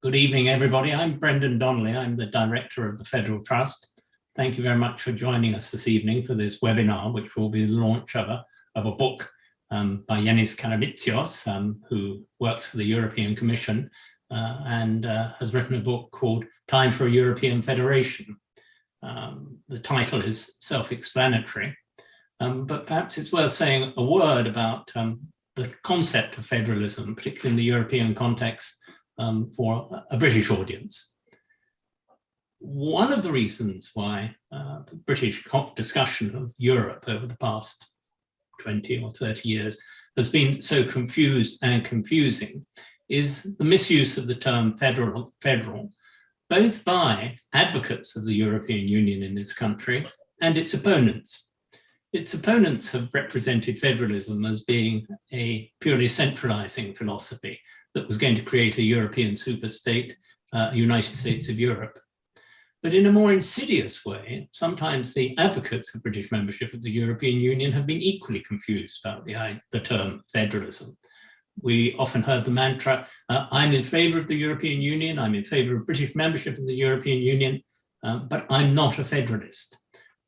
Good evening, everybody. I'm Brendan Donnelly. I'm the Director of the Federal Trust. Thank you very much for joining us this evening for this webinar, which will be the launch of a book by Yannis Karamitsios, who works for the European Commission and has written a book called Time for a European Federation. The title is self-explanatory, but perhaps it's worth saying a word about the concept of federalism, particularly in the European context, for a British audience. One of the reasons why the British discussion of Europe over the past 20 or 30 years has been so confused and confusing is the misuse of the term federal, both by advocates of the European Union in this country and its opponents. Its opponents have represented federalism as being a purely centralizing philosophy that was going to create a European superstate, United States of Europe. But in a more insidious way, sometimes the advocates of British membership of the European Union have been equally confused about the term federalism. We often heard the mantra, I'm in favor of the European Union, I'm in favor of British membership of the European Union, but I'm not a federalist.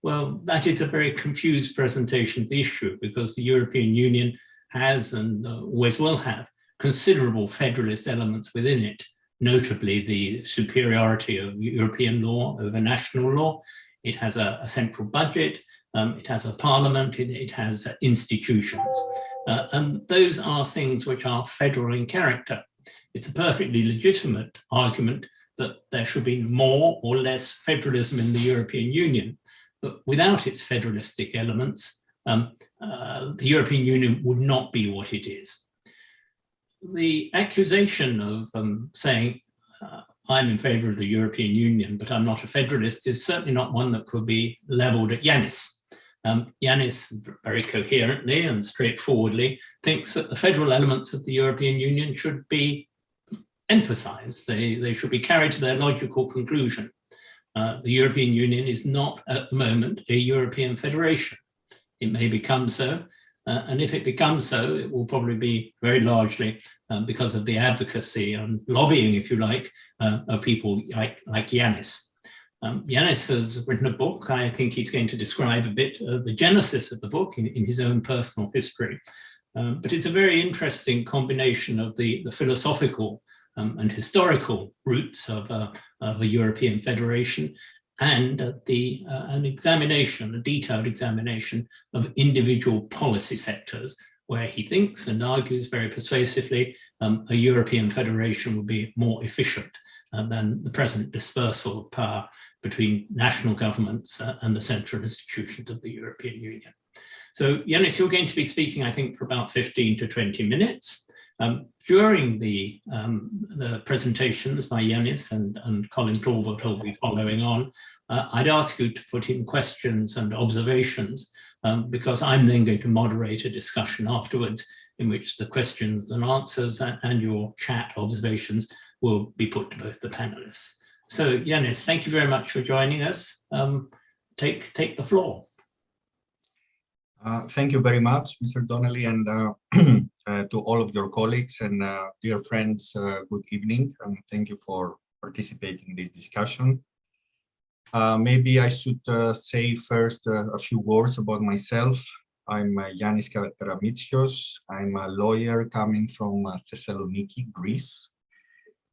Well, that is a very confused presentation of the issue because the European Union has and always will have considerable federalist elements within it, notably the superiority of European law over national law. It has a central budget, it has a parliament, it has institutions. And those are things which are federal in character. It's a perfectly legitimate argument that there should be more or less federalism in the European Union. But without its federalistic elements, the European Union would not be what it is. The accusation of saying, I'm in favor of the European Union, but I'm not a federalist, is certainly not one that could be leveled at Yannis. Yannis, very coherently and straightforwardly, thinks that the federal elements of the European Union should be emphasized. They should be carried to their logical conclusion. The European Union is not at the moment a European federation. It may become so, and if it becomes so, it will probably be very largely because of the advocacy and lobbying, if you like, of people like Yannis. Yannis has written a book. I think he's going to describe a bit the genesis of the book in his own personal history. But it's a very interesting combination of the philosophical and historical roots of a European federation and an examination, a detailed examination of individual policy sectors where he thinks and argues very persuasively a European federation would be more efficient than the present dispersal of power between national governments and the central institutions of the European Union. So Yannis, you're going to be speaking, I think, for about 15 to 20 minutes. During the presentations by Yannis and Colin Talbot who will be following on, I'd ask you to put in questions and observations because I'm then going to moderate a discussion afterwards in which the questions and answers and your chat observations will be put to both the panelists. So Yannis, thank you very much for joining us. Take the floor. Thank you very much, Mr. Donnelly, and to all of your colleagues and dear friends, good evening, and thank you for participating in this discussion. Maybe I should say first a few words about myself. I'm Yannis Karamitsios. I'm a lawyer coming from Thessaloniki, Greece,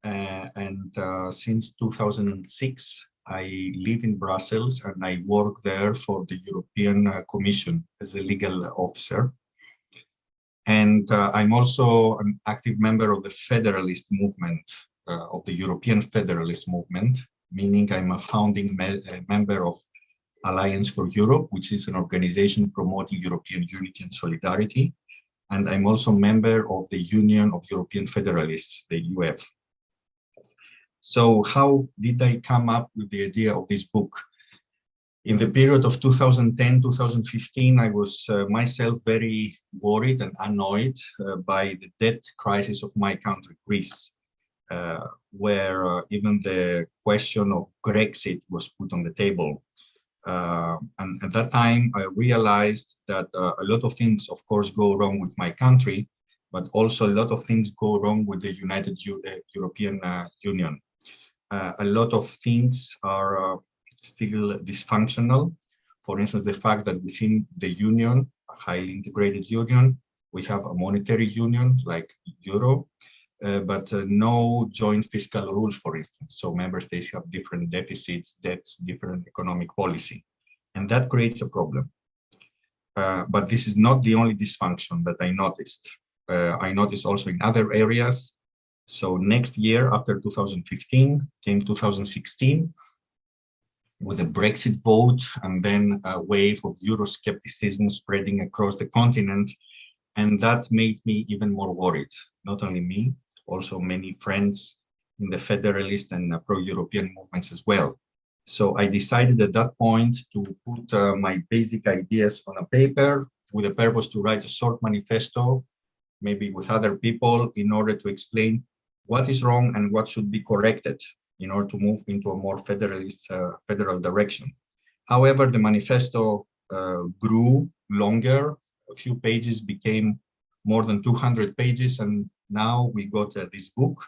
and since 2006, I live in Brussels and I work there for the European Commission as a legal officer. And I'm also an active member of the Federalist movement, of the European Federalist movement, meaning I'm a founding member of Alliance for Europe, which is an organization promoting European unity and solidarity. And I'm also a member of the Union of European Federalists, the UF. So how did I come up with the idea of this book? In the period of 2010-2015, I was myself very worried and annoyed by the debt crisis of my country, Greece, where even the question of Brexit was put on the table. And at that time, I realized that a lot of things, of course, go wrong with my country, but also a lot of things go wrong with the European Union. A lot of things are still dysfunctional. For instance, the fact that within the union, a highly integrated union, we have a monetary union like Euro, but no joint fiscal rules, for instance. So member states have different deficits, debts, different economic policy, and that creates a problem. But this is not the only dysfunction that I noticed. I noticed also in other areas. So next year, after 2015, came 2016, with a Brexit vote and then a wave of Euroscepticism spreading across the continent. And that made me even more worried. Not only me, also many friends in the federalist and pro-European movements as well. So I decided at that point to put my basic ideas on a paper with a purpose to write a short manifesto, maybe with other people, in order to explain what is wrong and what should be corrected in order to move into a more federalist, federal direction. However, the manifesto grew longer. A few pages became more than 200 pages, and now we got this book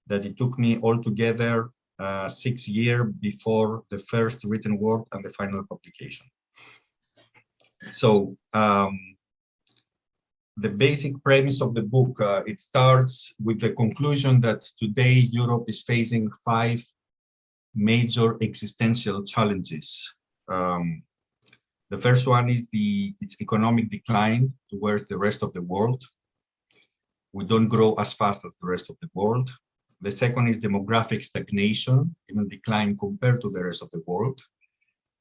that it took me altogether 6 years before the first written word and the final publication. So the basic premise of the book, it starts with the conclusion that today Europe is facing 5 major existential challenges. The first one is its economic decline towards the rest of the world. We don't grow as fast as the rest of the world. The second is demographic stagnation, even decline compared to the rest of the world.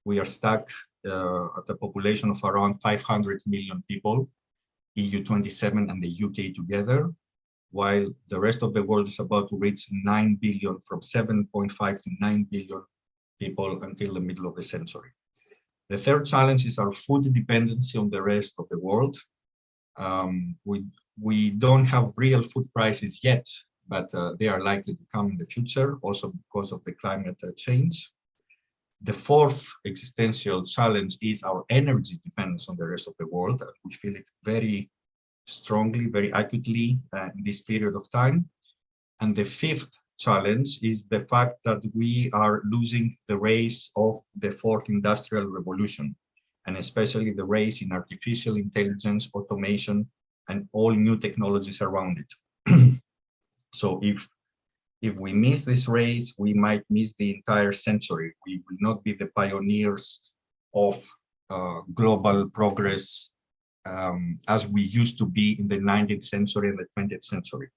We are stuck at a population of around 500 million people, EU 27 and the UK together, while the rest of the world is about to reach 9 billion, from 7.5 to 9 billion people until the middle of the century. The third challenge is our food dependency on the rest of the world. We don't have real food prices yet, but they are likely to come in the future, also because of the climate change. The fourth existential challenge is our energy dependence on the rest of the world. We feel it very strongly, very acutely in this period of time. And the fifth challenge is the fact that we are losing the race of the fourth industrial revolution, and especially the race in artificial intelligence, automation, and all new technologies around it. So if we miss this race, we might miss the entire century. We will not be the pioneers of global progress as we used to be in the 19th century and the 20th century.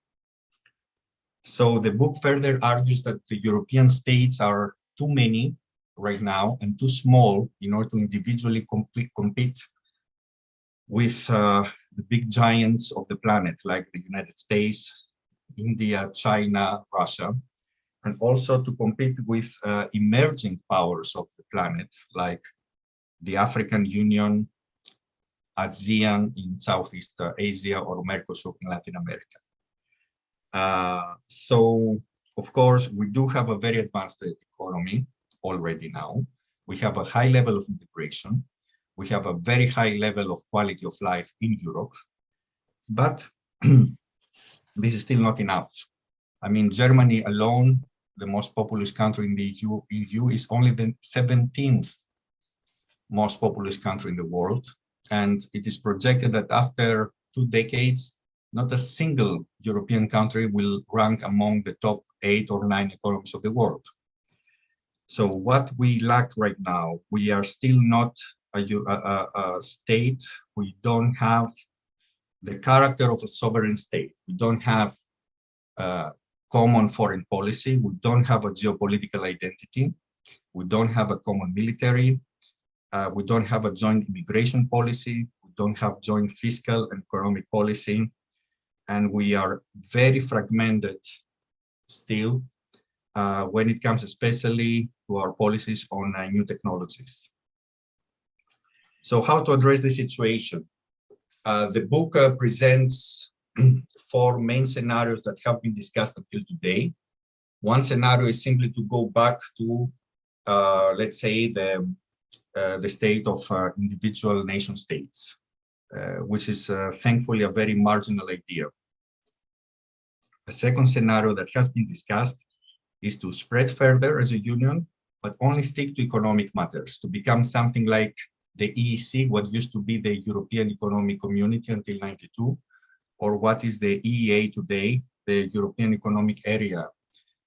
So the book further argues that the European states are too many right now and too small in order to individually compete with the big giants of the planet, like the United States, India, China, Russia, and also to compete with emerging powers of the planet, like the African Union, ASEAN in Southeast Asia, or Mercosur in Latin America. So, of course, we do have a very advanced economy already now. We have a high level of integration. We have a very high level of quality of life in Europe, but this is still not enough. I mean, Germany alone, the most populous country in the EU, is only the 17th most populous country in the world. And it is projected that after 2 decades, not a single European country will rank among the top 8 or 9 economies of the world. So what we lack right now, we are still not a state. We don't have the character of a sovereign state. We don't have a common foreign policy. We don't have a geopolitical identity. We don't have a common military. We don't have a joint immigration policy. We don't have joint fiscal and economic policy. And we are very fragmented still when it comes especially to our policies on new technologies. So how to address the situation? The book presents 4 main scenarios that have been discussed until today. One scenario is simply to go back to, let's say, the state of individual nation states, which is thankfully a very marginal idea. A second scenario that has been discussed is to spread further as a union, but only stick to economic matters, to become something like the EEC, what used to be the European Economic Community until '92, or what is the EEA today, the European Economic Area,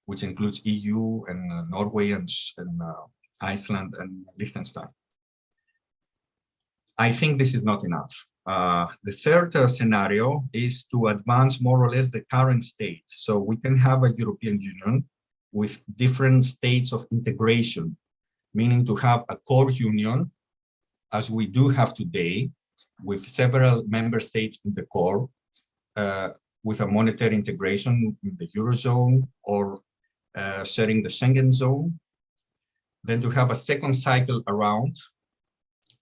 which includes EU and Norway and Iceland and Liechtenstein. I think this is not enough. The third scenario is to advance more or less the current state. So we can have a European Union with different states of integration, meaning to have a core union, as we do have today, with several member states in the core, with a monetary integration in the Eurozone or sharing the Schengen zone. Then to have a second cycle around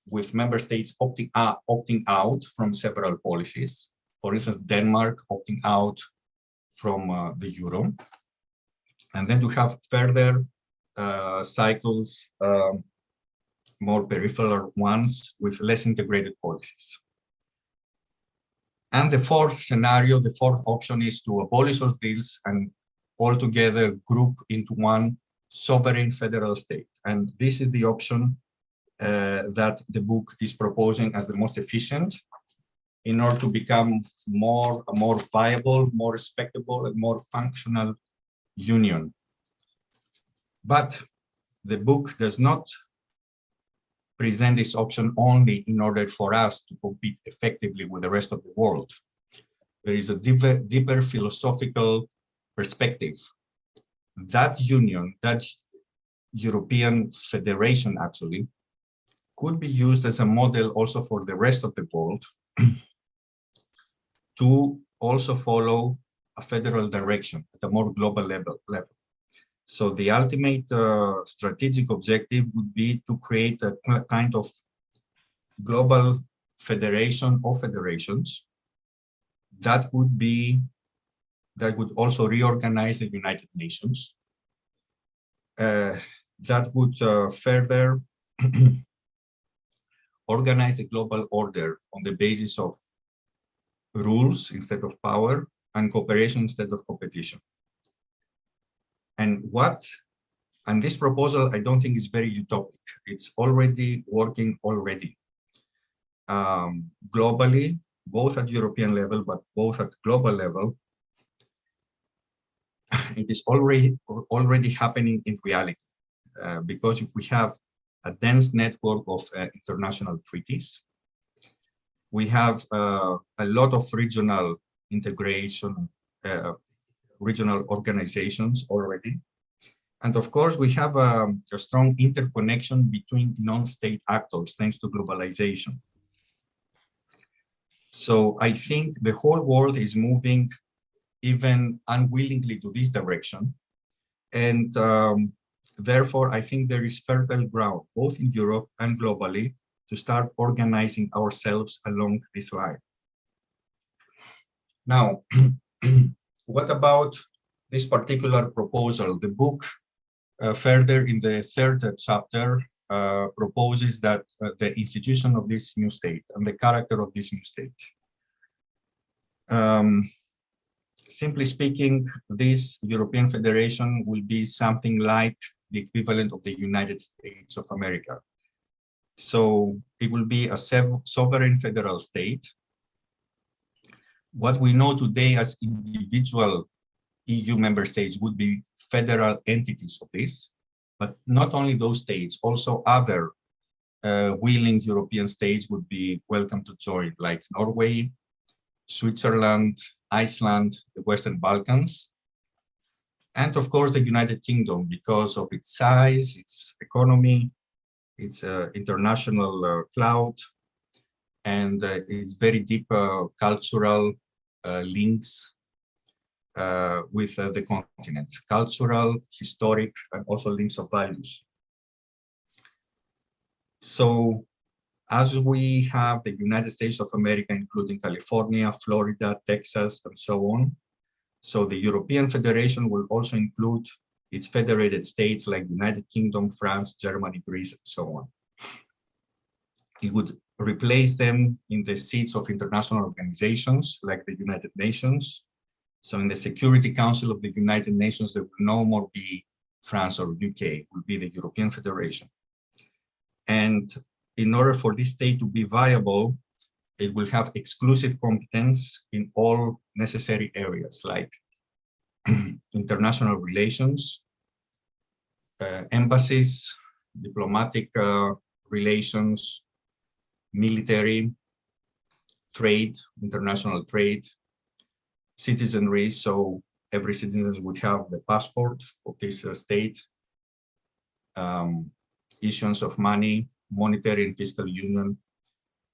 with member states opting out from several policies. For instance, Denmark opting out from the euro. And then to have further cycles, more peripheral ones with less integrated policies. And the fourth scenario, the fourth option is to abolish those deals and altogether group into one sovereign federal state. And this is the option that the book is proposing as the most efficient in order to become a more viable, more respectable, and more functional union. But the book does not present this option only in order for us to compete effectively with the rest of the world. There is a deeper philosophical perspective. That union, that European federation actually, could be used as a model also for the rest of the world to also follow a federal direction at a more global level. So the ultimate strategic objective would be to create a kind of global federation of federations that would also reorganize the United Nations, that would further organize a global order on the basis of rules instead of power and cooperation instead of competition. And this proposal, I don't think is very utopic. It's already working already. Globally, both at European level, but both at global level, it is already happening in reality. Because if we have a dense network of international treaties, we have a lot of regional integration, regional organizations already. And of course, we have a strong interconnection between non-state actors thanks to globalization. So I think the whole world is moving even unwillingly to this direction. And therefore, I think there is fertile ground, both in Europe and globally, to start organizing ourselves along this line. Now, what about this particular proposal? The book, further in the third chapter, proposes that the institution of this new state and the character of this new state. Simply speaking, this European Federation will be something like the equivalent of the United States of America. So it will be a sovereign federal state. What we know today as individual EU member states would be federal entities of this, but not only those states, also other willing European states would be welcome to join, like Norway, Switzerland, Iceland, the Western Balkans, and of course the United Kingdom, because of its size, its economy, its international clout, and its very deep cultural links with the continent, cultural, historic, and also links of values. So as we have the United States of America, including California, Florida, Texas, and so on, so the European Federation will also include its federated states like United Kingdom, France, Germany, Greece, and so on. It would replace them in the seats of international organizations like the United Nations, So in the Security Council of the United Nations, there will no more be France or UK, it will be the European Federation. And in order for this state to be viable, it will have exclusive competence in all necessary areas like international relations, embassies, diplomatic relations, military, trade, international trade, citizenry. So every citizen would have the passport of this state, issuance of money, monetary and fiscal union,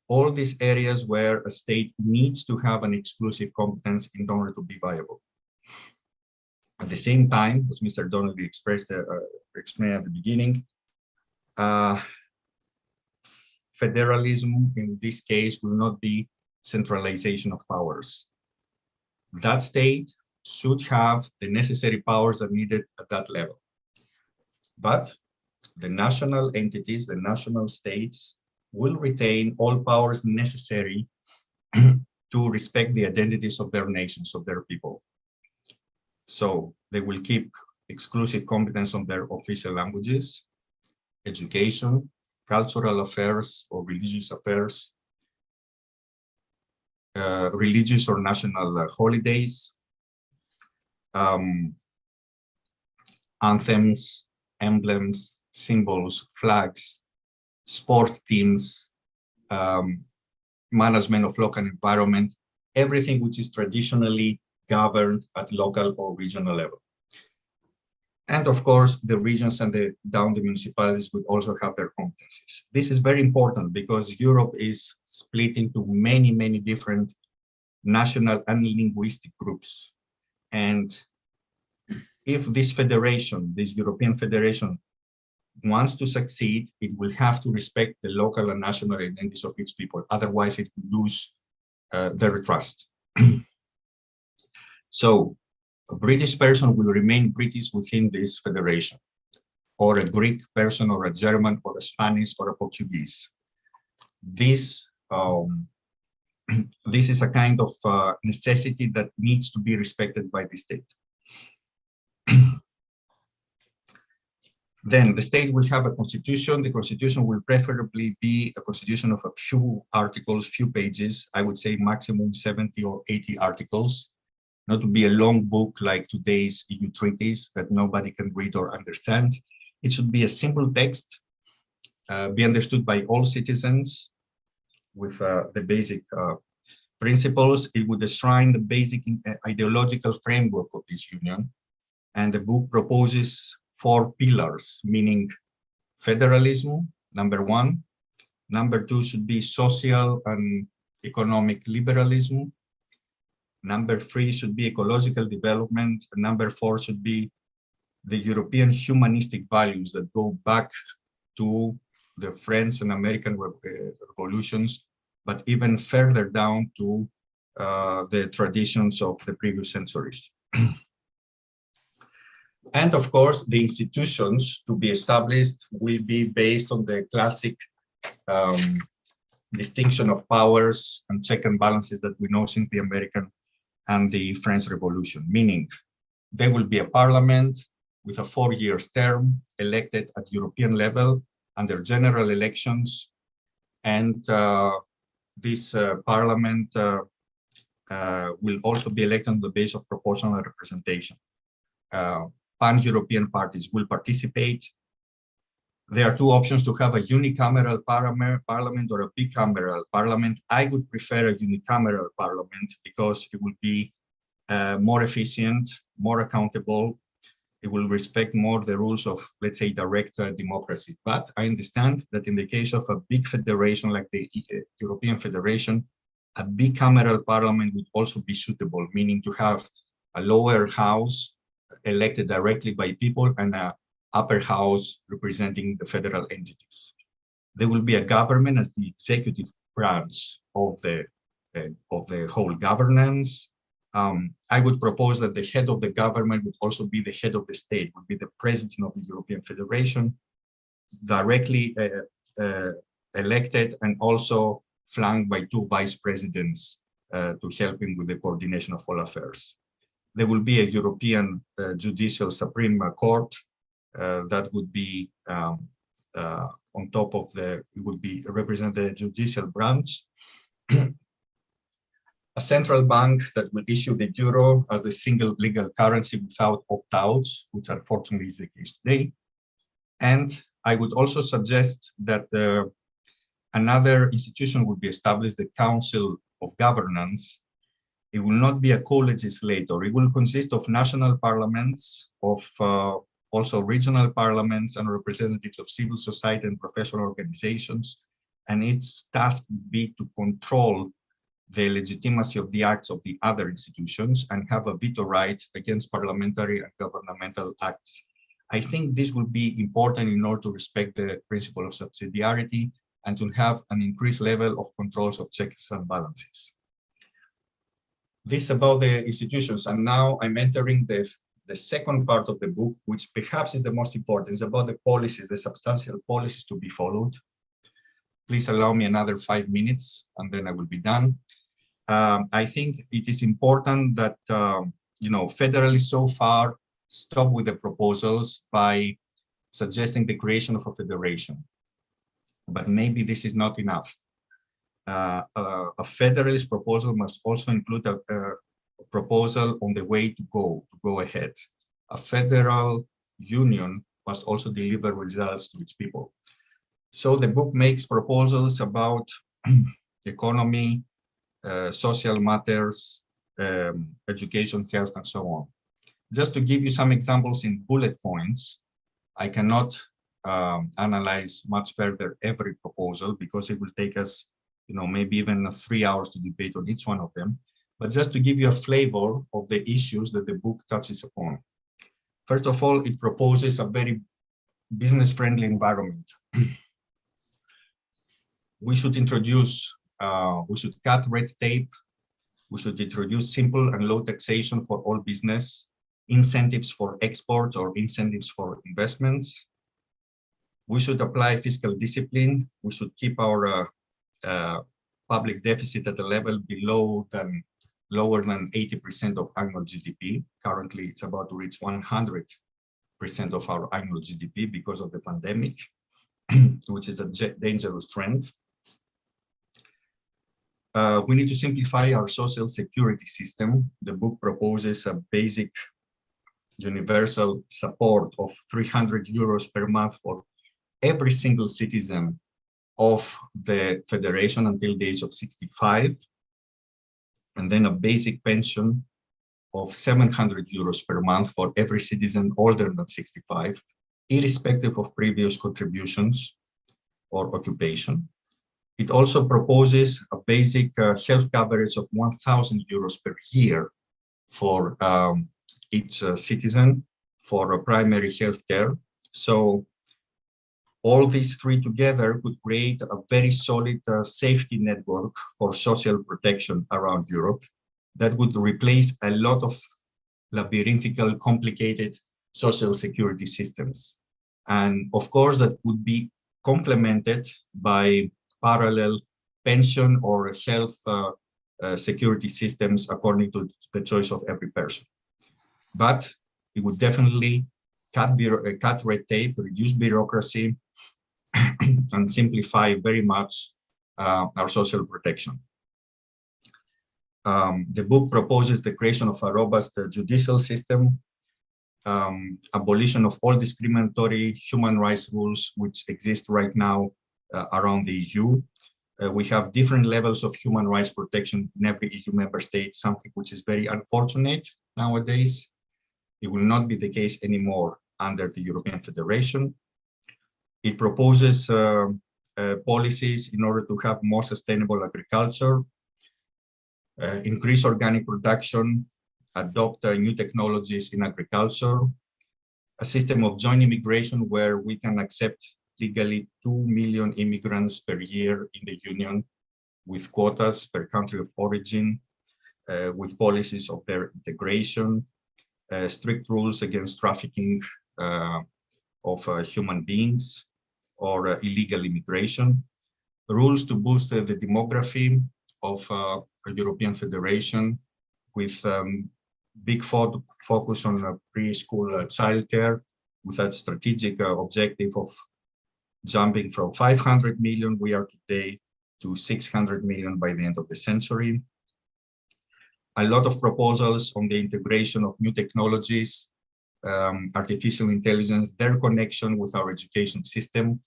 all these areas where a state needs to have an exclusive competence in order to be viable. At the same time, as Mr. Donnelly explained at the beginning, federalism in this case will not be centralization of powers. That state should have the necessary powers that are needed at that level. But the national entities, the national states, will retain all powers necessary to respect the identities of their nations, of their people. So they will keep exclusive competence on their official languages, education, cultural affairs or religious affairs, religious or national holidays, anthems, emblems, symbols, flags, sport teams, management of local environment, everything which is traditionally governed at local or regional level. And of course, the regions and the municipalities would also have their competencies. This is very important because Europe is split into many, many different national and linguistic groups. And if this federation, this European Federation, wants to succeed, it will have to respect the local and national identities of its people. Otherwise, it will lose their trust. So a British person will remain British within this federation, or a Greek person, or a German, or a Spanish, or a Portuguese. This is a kind of necessity that needs to be respected by the state. Then the state will have a constitution. The constitution will preferably be a constitution of a few articles, few pages. I would say maximum 70 or 80 articles, not to be a long book like today's EU treaties that nobody can read or understand. It should be a simple text, be understood by all citizens with the basic principles. It would enshrine the basic ideological framework of this union. And the book proposes 4 pillars, meaning federalism, number 1. Number 2 should be social and economic liberalism. Number 3 should be ecological development. And number 4 should be the European humanistic values that go back to the French and American revolutions, but even further down to the traditions of the previous centuries. And of course, the institutions to be established will be based on the classic distinction of powers and check and balances that we know since the American and the French Revolution, meaning there will be a parliament with a 4-year term elected at European level under general elections. And this parliament will also be elected on the basis of proportional representation. Pan-European parties will participate. There are 2 options to have a unicameral parliament or a bicameral parliament. I would prefer a unicameral parliament because it will be more efficient, more accountable. It will respect more the rules of, let's say, direct democracy. But I understand that in the case of a big federation like the European Federation, a bicameral parliament would also be suitable, meaning to have a lower house elected directly by people and an upper house representing the federal entities. There will be a government as the executive branch of the whole governance. I would propose that the head of the government would also be the head of the state, would be the president of the European Federation, directly elected and also flanked by 2 vice presidents to help him with the coordination of all affairs. There will be a European Judicial Supreme Court that would be on top of it would be represent the judicial branch. A central bank that will issue the euro as the single legal currency without opt-outs, which unfortunately is the case today. And I would also suggest that another institution would be established, the Council of Governance. It will not be a co-legislator. It will consist of national parliaments, of also regional parliaments and representatives of civil society and professional organizations. And its task would be to control the legitimacy of the acts of the other institutions and have a veto right against parliamentary and governmental acts. I think this will be important in order to respect the principle of subsidiarity and to have an increased level of controls of checks and balances. This about the institutions, and now I'm entering the second part of the book, which perhaps is the most important. It's about the policies, the substantial policies to be followed. Please allow me another 5 minutes, and then I will be done. I think it is important that, federalists so far stop with the proposals by suggesting the creation of a federation. But maybe this is not enough. A federalist proposal must also include a proposal on the way to go ahead. A federal union must also deliver results to its people. So the book makes proposals about economy, social matters, education, health, and so on. Just to give you some examples in bullet points, I cannot analyze much further every proposal because it will take us, maybe even 3 hours to debate on each one of them. But just to give you a flavor of the issues that the book touches upon. First of all, it proposes a very business-friendly environment. We should cut red tape. We should introduce simple and low taxation for all business, incentives for exports or incentives for investments. We should apply fiscal discipline. We should keep our public deficit at a level lower than 80% of annual GDP. Currently, it's about to reach 100% of our annual GDP because of the pandemic, which is a dangerous trend. We need to simplify our social security system. The book proposes a basic universal support of 300 euros per month for every single citizen of the federation until the age of 65, and then a basic pension of 700 euros per month for every citizen older than 65, irrespective of previous contributions or occupation. It also proposes a basic health coverage of 1,000 euros per year for each citizen for primary health care. So all these three together could create a very solid safety network for social protection around Europe that would replace a lot of labyrinthical, complicated social security systems. And of course, that would be complemented by parallel pension or health security systems according to the choice of every person. But it would definitely cut red tape, reduce bureaucracy, and simplify very much our social protection. The book proposes the creation of a robust judicial system, abolition of all discriminatory human rights rules which exist right now around the EU. We have different levels of human rights protection in every EU member state, something which is very unfortunate nowadays. It will not be the case anymore under the European Federation. It proposes policies in order to have more sustainable agriculture, increase organic production, adopt new technologies in agriculture, a system of joint immigration where we can accept legally 2 million immigrants per year in the Union with quotas per country of origin, with policies of their integration, strict rules against trafficking of human beings or illegal immigration, rules to boost the demography of a European Federation with big focus on preschool childcare with that strategic objective of jumping from 500 million we are today to 600 million by the end of the century. A lot of proposals on the integration of new technologies, artificial intelligence, their connection with our education system,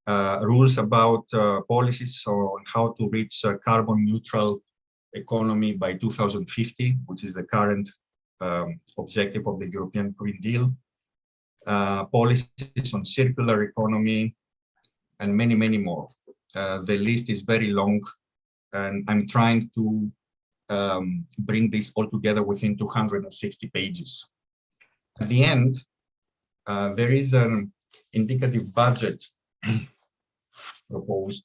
rules about policies on how to reach a carbon neutral economy by 2050, which is the current objective of the European Green Deal, policies on circular economy, and many, many more. The list is very long, and I'm trying to bring this all together within 260 pages. At the end, there is an indicative budget proposed.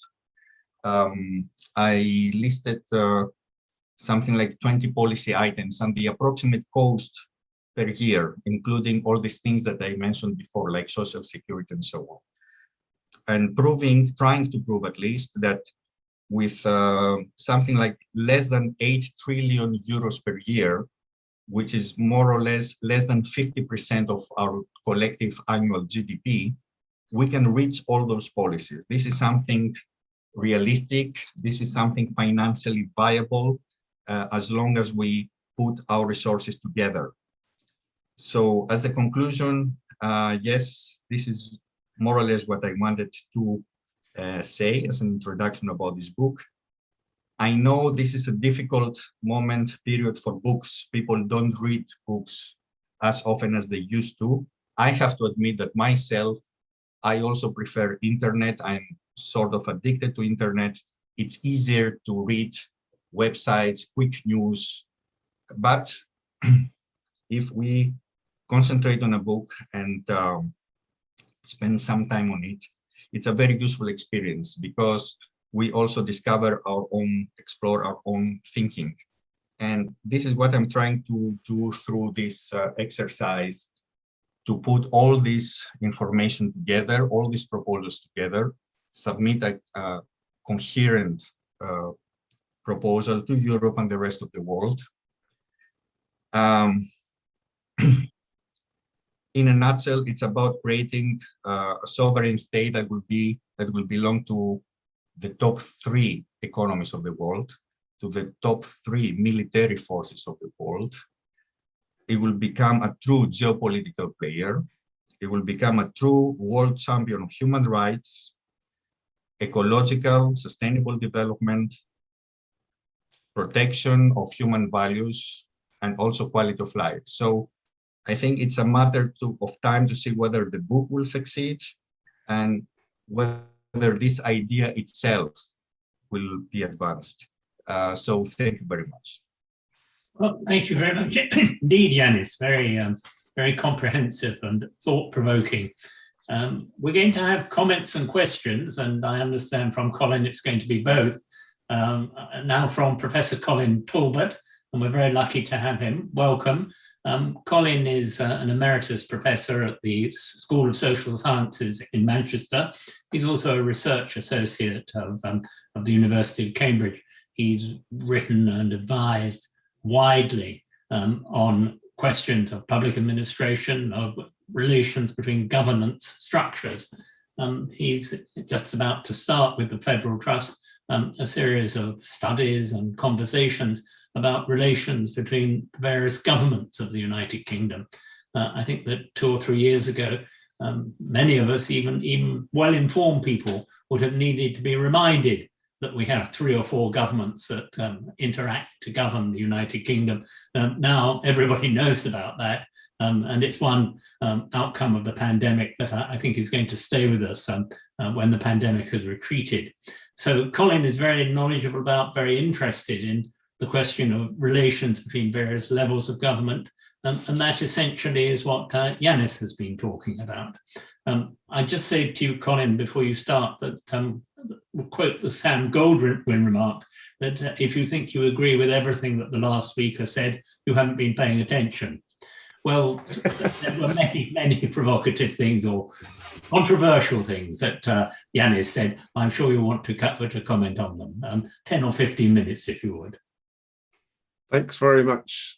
I listed something like 20 policy items and the approximate cost per year, including all these things that I mentioned before, like social security and so on. And trying to prove at least that with something like less than 8 trillion euros per year, which is more or less than 50% of our collective annual GDP, we can reach all those policies. This is something realistic. This is something financially viable as long as we put our resources together. So as a conclusion, yes, this is more or less what I wanted to say as an introduction about this book. I know this is a difficult period for books. People don't read books as often as they used to. I have to admit that myself, I also prefer internet. I'm sort of addicted to internet. It's easier to read websites, quick news. But if we concentrate on a book and spend some time on it, it's a very useful experience because we also explore our own thinking. And this is what I'm trying to do through this exercise, to put all this information together, all these proposals together, submit a coherent proposal to Europe and the rest of the world. In a nutshell, it's about creating a sovereign state that will belong to the top 3 economies of the world, to the top 3 military forces of the world. It will become a true geopolitical player. It will become a true world champion of human rights, ecological, sustainable development, protection of human values, and also quality of life. So I think it's a matter of time to see whether the book will succeed and whether this idea itself will be advanced. So thank you very much. Well, thank you very much indeed, Yannis. Very comprehensive and thought-provoking. We're going to have comments and questions, and I understand from Colin it's going to be both. Now from Professor Colin Talbot, and we're very lucky to have him. Welcome. Colin is an emeritus professor at the School of Social Sciences in Manchester. He's also a research associate of the University of Cambridge. He's written and advised widely on questions of public administration, of relations between governance structures. He's just about to start with the Federal Trust a series of studies and conversations about relations between the various governments of the United Kingdom. I think that 2 or 3 years ago, many of us, even well-informed people, would have needed to be reminded that we have 3 or 4 governments that interact to govern the United Kingdom. Now everybody knows about that, and it's one outcome of the pandemic that I think is going to stay with us when the pandemic has retreated. So Colin is very knowledgeable about, very interested in the question of relations between various levels of government, and that essentially is what Yannis has been talking about. I just say to you, Colin, before you start, that we'll quote the Sam Goldwyn remark, that if you think you agree with everything that the last speaker said, you haven't been paying attention. Well, there were many provocative things or controversial things that Yannis said. I'm sure you want to comment on them. 10 or 15 minutes, if you would. Thanks very much.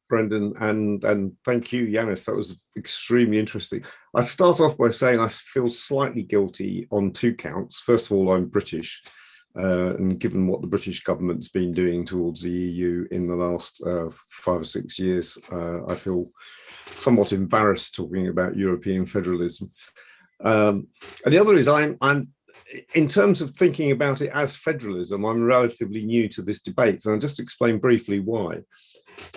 Brendan, and thank you, Yannis. That was extremely interesting. I start off by saying I feel slightly guilty on two counts. First of all, I'm British, and given what the British government's been doing towards the EU in the last 5 or 6 years, I feel somewhat embarrassed talking about European federalism. And the other is I'm in terms of thinking about it as federalism, I'm relatively new to this debate, and I'll just explain briefly why.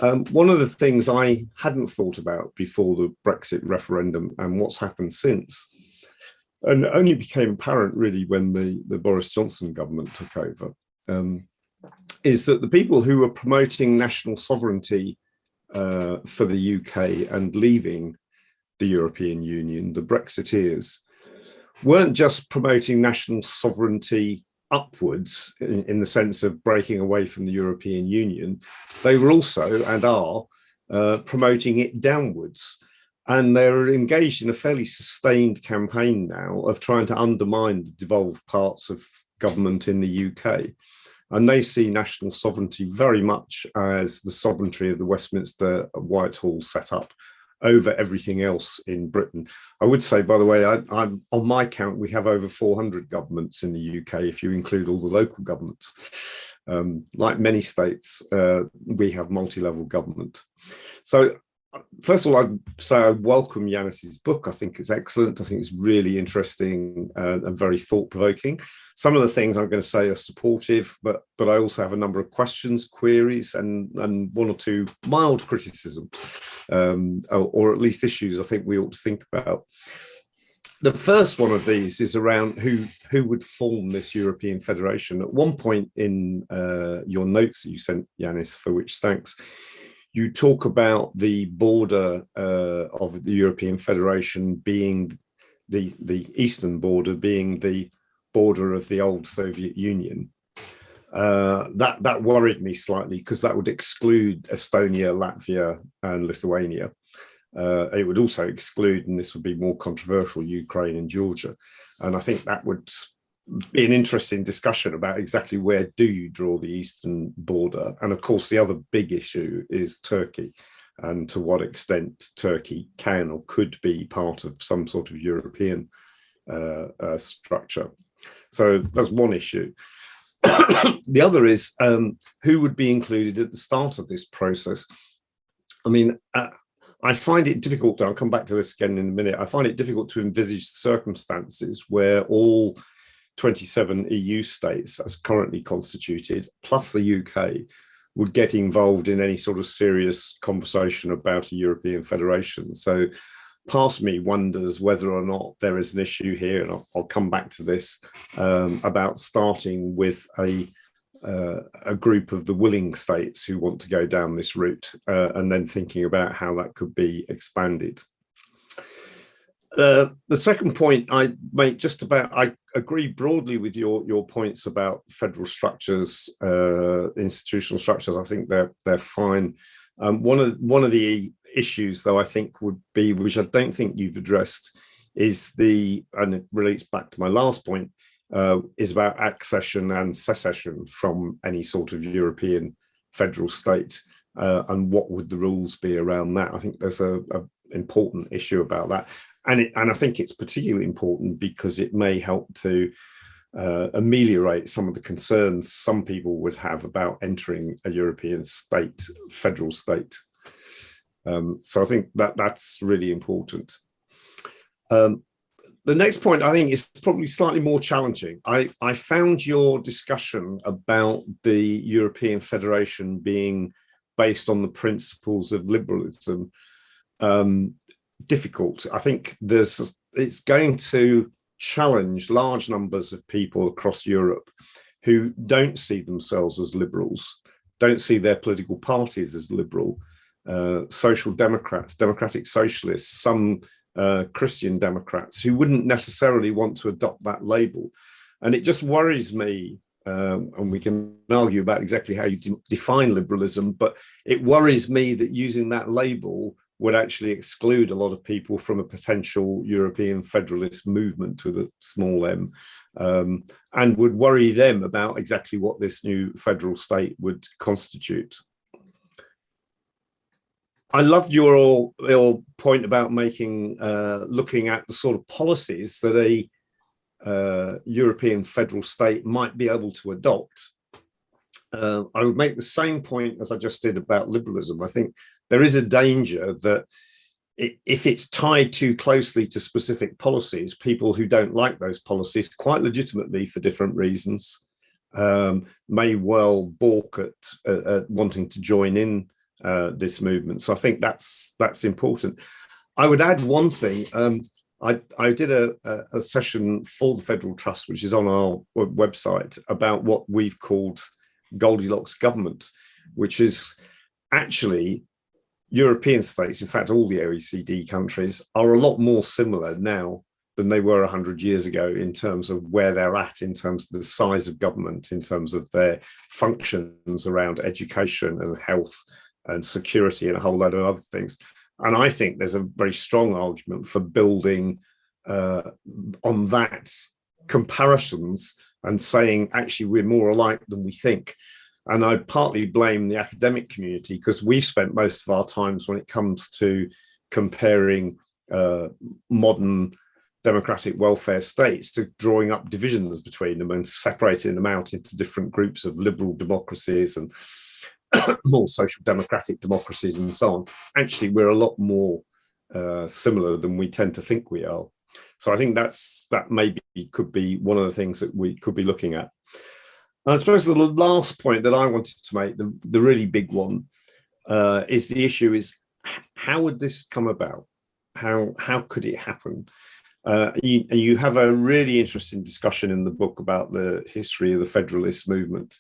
One of the things I hadn't thought about before the Brexit referendum and what's happened since, and only became apparent really when the Boris Johnson government took over, is that the people who were promoting national sovereignty for the UK and leaving the European Union, the Brexiteers, weren't just promoting national sovereignty upwards in the sense of breaking away from the European Union. They were also, and are, promoting it downwards. And they're engaged in a fairly sustained campaign now of trying to undermine the devolved parts of government in the UK. And they see national sovereignty very much as the sovereignty of the Westminster Whitehall setup over everything else in Britain. I would say, by the way, I'm on my count, we have over 400 governments in the UK, if you include all the local governments. Like many states, we have multi-level government. So first of all, I'd say I welcome Yannis's book. I think it's excellent. I think it's really interesting and very thought-provoking. Some of the things I'm going to say are supportive, but I also have a number of questions, queries, and one or two mild criticisms, or at least issues I think we ought to think about. The first one of these is around who would form this European Federation. At one point in your notes that you sent, Yannis, for which thanks, you talk about the border of the European Federation being the eastern border being the border of the old Soviet Union. That worried me slightly because that would exclude Estonia, Latvia, and Lithuania. It would also exclude, and this would be more controversial, Ukraine and Georgia. And I think that would be an interesting discussion about exactly where do you draw the eastern border. And of course, the other big issue is Turkey, and to what extent Turkey can or could be part of some sort of European structure. So that's one issue. The other is who would be included at the start of this process. I mean, I find it difficult, I'll come back to this again in a minute, I find it difficult to envisage circumstances where all 27 EU states as currently constituted, plus the UK, would get involved in any sort of serious conversation about a European federation. So part of me wonders whether or not there is an issue here, and I'll come back to this, about starting with a group of the willing states who want to go down this route, and then thinking about how that could be expanded. The second point I make I agree broadly with your points about federal structures, institutional structures. I think they're fine. One of the issues, though, I think would be, which I don't think you've addressed, is and it relates back to my last point, is about accession and secession from any sort of European federal state, and what would the rules be around that. I think there's a important issue about that. And I think it's particularly important because it may help to ameliorate some of the concerns some people would have about entering a European state, federal state. So I think that's really important. The next point, I think, is probably slightly more challenging. I found your discussion about the European Federation being based on the principles of liberalism difficult. I think it's going to challenge large numbers of people across Europe who don't see themselves as liberals, don't see their political parties as liberal, social democrats, democratic socialists, some Christian Democrats who wouldn't necessarily want to adopt that label. And it just worries me, and we can argue about exactly how you define liberalism, but it worries me that using that label would actually exclude a lot of people from a potential European federalist movement with a small m, and would worry them about exactly what this new federal state would constitute. I loved your point about looking at the sort of policies that a European federal state might be able to adopt. I would make the same point as I just did about liberalism. I think there is a danger that if it's tied too closely to specific policies, people who don't like those policies, quite legitimately for different reasons, may well balk at wanting to join in this movement. So I think that's important. I would add one thing. I did a session for the Federal Trust, which is on our website, about what we've called Goldilocks government, which is actually European states, in fact, all the OECD countries, are a lot more similar now than they were 100 years ago in terms of where they're at, in terms of the size of government, in terms of their functions around education and health and security and a whole load of other things. And I think there's a very strong argument for building on that comparisons and saying, actually, we're more alike than we think. And I partly blame the academic community, because we've spent most of our times when it comes to comparing modern democratic welfare states to drawing up divisions between them and separating them out into different groups of liberal democracies and more social democratic democracies and so on. Actually, we're a lot more similar than we tend to think we are. So I think that maybe could be one of the things that we could be looking at. And I suppose the last point that I wanted to make, the really big one, is the issue is, how would this come about? How could it happen? You have a really interesting discussion in the book about the history of the Federalist movement,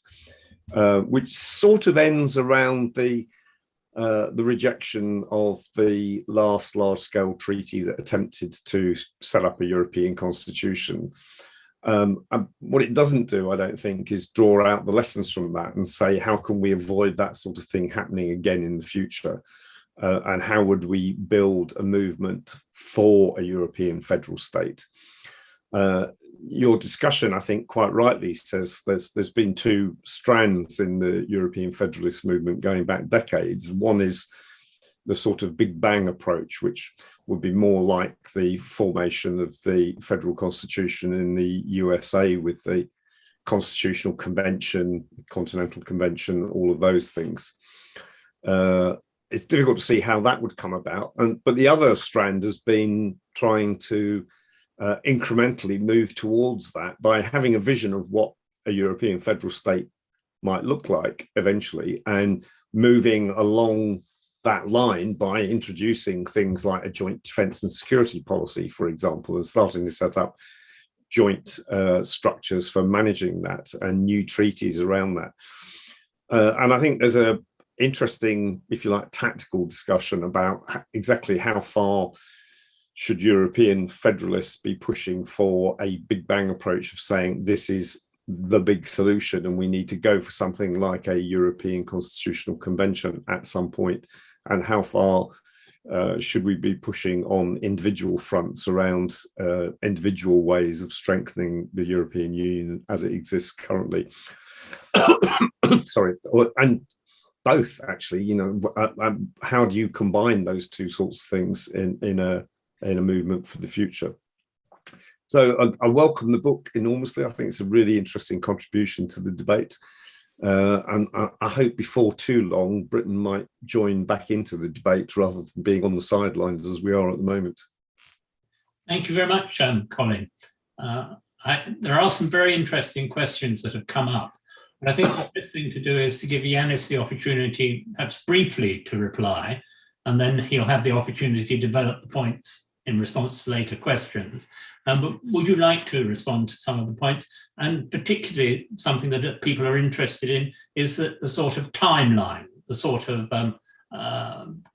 which sort of ends around the rejection of the last large-scale treaty that attempted to set up a European constitution. And what it doesn't do, I don't think, is draw out the lessons from that and say, how can we avoid that sort of thing happening again in the future? And how would we build a movement for a European federal state? Your discussion, I think, quite rightly says there's been two strands in the European federalist movement going back decades. One is the sort of Big Bang approach, which would be more like the formation of the federal constitution in the USA with the Constitutional Convention, Continental Convention, all of those things. It's difficult to see how that would come about. But the other strand has been trying to incrementally move towards that by having a vision of what a European federal state might look like eventually, and moving along that line by introducing things like a joint defence and security policy, for example, and starting to set up joint structures for managing that and new treaties around that. And I think there's a interesting, if you like, tactical discussion about exactly how far should European federalists be pushing for a Big Bang approach of saying this is the big solution and we need to go for something like a European Constitutional Convention at some point, and how far should we be pushing on individual fronts around individual ways of strengthening the European Union as it exists currently. Sorry, and both actually, you know, how do you combine those two sorts of things in a movement for the future? So I welcome the book enormously. I think it's a really interesting contribution to the debate. And I hope before too long, Britain might join back into the debate rather than being on the sidelines as we are at the moment. Thank you very much, Colin. There are some very interesting questions that have come up. And I think the best thing to do is to give Yannis the opportunity, perhaps briefly, to reply, and then he'll have the opportunity to develop the points in response to later questions. But would you like to respond to some of the points? And particularly something that people are interested in is the sort of timeline, the sort of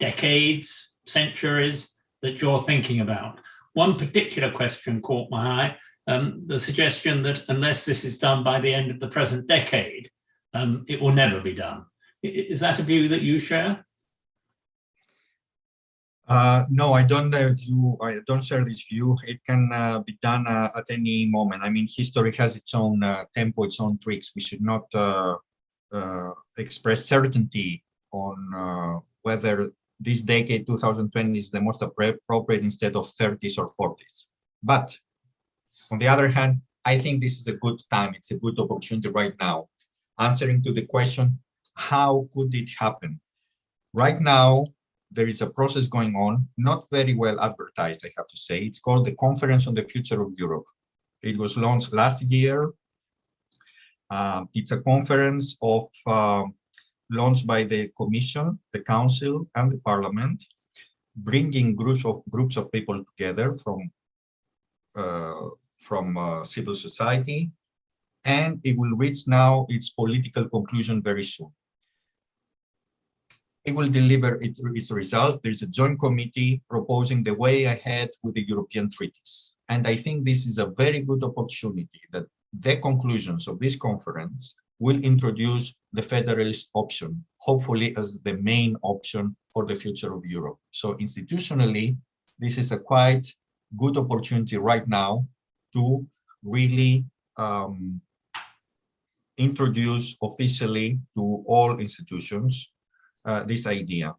decades, centuries that you're thinking about. One particular question caught my eye, the suggestion that unless this is done by the end of the present decade, it will never be done. Is that a view that you share? No, I don't share this view. It can be done at any moment. I mean, history has its own tempo, its own tricks. We should not express certainty on whether this decade, 2020, is the most appropriate instead of 30s or 40s. But on the other hand, I think this is a good time. It's a good opportunity right now. Answering to the question, how could it happen? Right now, there is a process going on, not very well advertised, I have to say. It's called the Conference on the Future of Europe. It was launched last year. It's a conference launched by the Commission, the Council, and the Parliament, bringing groups of people together from civil society, and it will reach now its political conclusion very soon. It will deliver its results. There's a joint committee proposing the way ahead with the European treaties. And I think this is a very good opportunity that the conclusions of this conference will introduce the federalist option, hopefully as the main option for the future of Europe. So institutionally, this is a quite good opportunity right now to really introduce officially to all institutions this idea.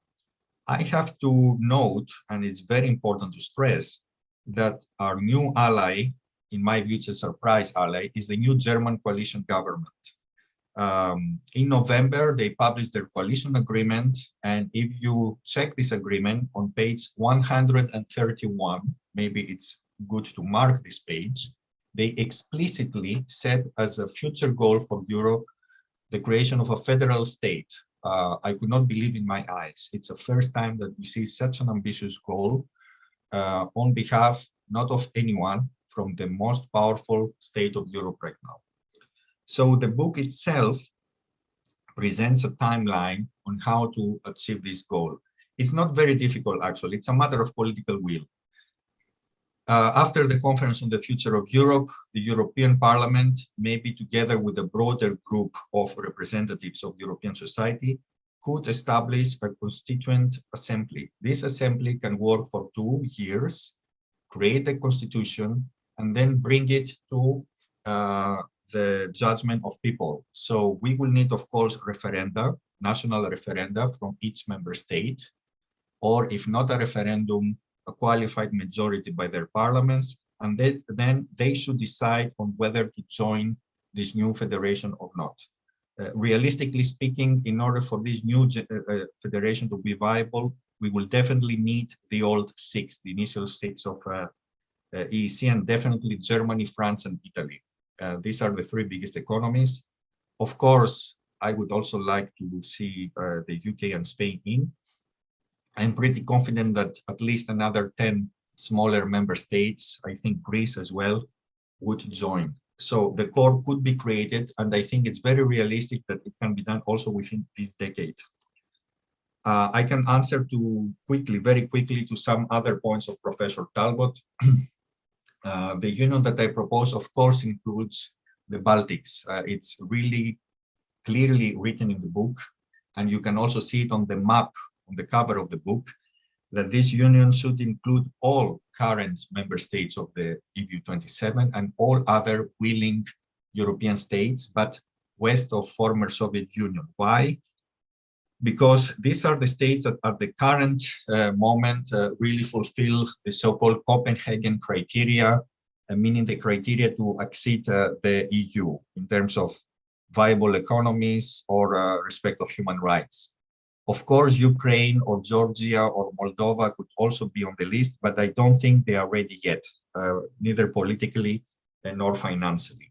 I have to note, and it's very important to stress, that our new ally, in my view, it's a surprise ally, is the new German coalition government. In November, they published their coalition agreement, and if you check this agreement on page 131, maybe it's good to mark this page, they explicitly set as a future goal for Europe the creation of a federal state. I could not believe in my eyes. It's the first time that we see such an ambitious goal on behalf not of anyone from the most powerful state of Europe right now. So the book itself presents a timeline on how to achieve this goal. It's not very difficult, actually. It's a matter of political will. After the Conference on the Future of Europe, the European Parliament, maybe together with a broader group of representatives of European society, could establish a constituent assembly. This assembly can work for 2 years, create a constitution, and then bring it to the judgment of people. So we will need, of course, referenda, national referenda from each member state, or if not a referendum, a qualified majority by their parliaments, and then they should decide on whether to join this new federation or not. Realistically speaking, in order for this new federation to be viable, we will definitely need the old 6, the initial 6 of EEC, and definitely Germany, France, and Italy. These are the 3 biggest economies. Of course, I would also like to see the UK and Spain in. I'm pretty confident that at least another 10 smaller member states, I think Greece as well, would join. So the core could be created, and I think it's very realistic that it can be done also within this decade. I can answer very quickly to some other points of Professor Talbot. The union that I propose, of course, includes the Baltics. It's really clearly written in the book, and you can also see it on the map on the cover of the book, that this union should include all current member states of the EU27 and all other willing European states, but west of former Soviet Union. Why? Because these are the states that at the current moment really fulfill the so-called Copenhagen criteria, meaning the criteria to exceed the EU in terms of viable economies or respect of human rights. Of course, Ukraine or Georgia or Moldova could also be on the list, but I don't think they are ready yet, neither politically nor financially.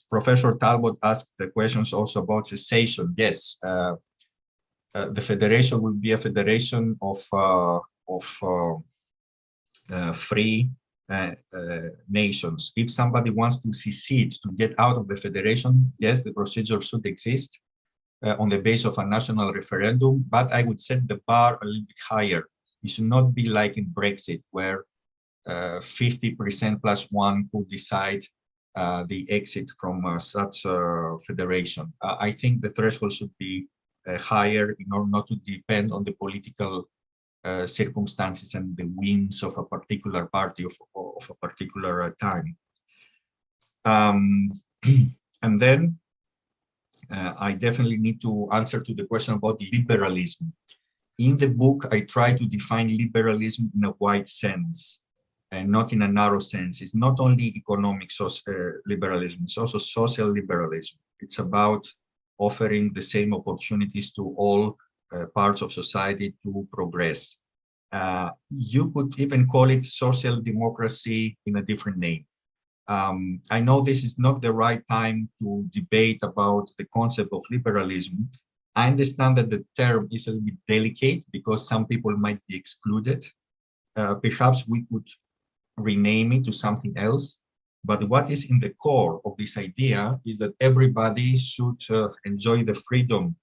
Professor Talbot asked the questions also about cessation. Yes, the federation will be a federation of free nations. If somebody wants to secede, to get out of the federation, yes, the procedure should exist on the basis of a national referendum, but I would set the bar a little bit higher. It should not be like in Brexit, where 50% plus 1 could decide the exit from such a federation. I think the threshold should be higher in order not to depend on the political circumstances and the whims of a particular party of a particular time. And then I definitely need to answer to the question about liberalism. In the book, I try to define liberalism in a wide sense and not in a narrow sense. It's not only economic liberalism, it's also social liberalism. It's about offering the same opportunities to all parts of society to progress. You could even call it social democracy in a different name. I know this is not the right time to debate about the concept of liberalism. I understand that the term is a little bit delicate because some people might be excluded. Perhaps we could rename it to something else. But what is in the core of this idea is that everybody should enjoy the freedom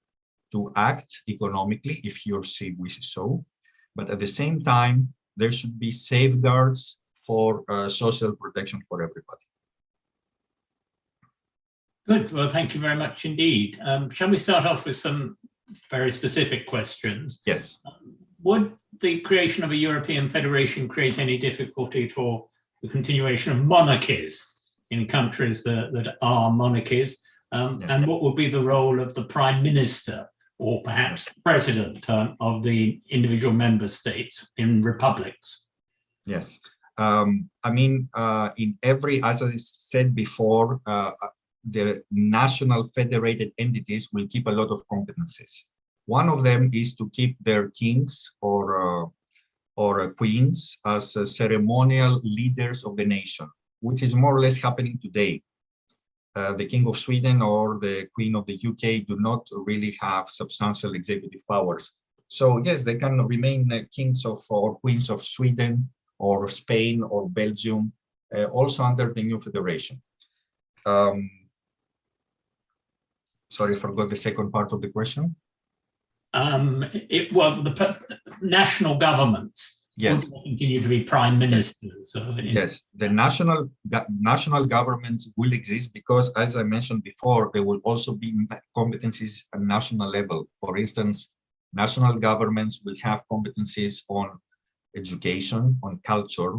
to act economically if he or she wishes so. But at the same time, there should be safeguards for social protection for everybody. Good. Well, thank you very much indeed. Shall we start off with some very specific questions? Yes. Would the creation of a European federation create any difficulty for the continuation of monarchies in countries that are monarchies? Yes. And what would be the role of the prime minister or perhaps the president of the individual member states in republics? Yes. I mean, in every, as I said before, the national federated entities will keep a lot of competences. One of them is to keep their kings or queens as ceremonial leaders of the nation, which is more or less happening today. The King of Sweden or the Queen of the UK do not really have substantial executive powers. So yes, they can remain kings of or queens of Sweden or Spain or Belgium, also under the new federation. Sorry, I forgot the second part of the question. Well, the national governments yes. would continue to be prime ministers. Yes, the national governments will exist because, as I mentioned before, there will also be competencies at national level. For instance, national governments will have competencies on education, on culture,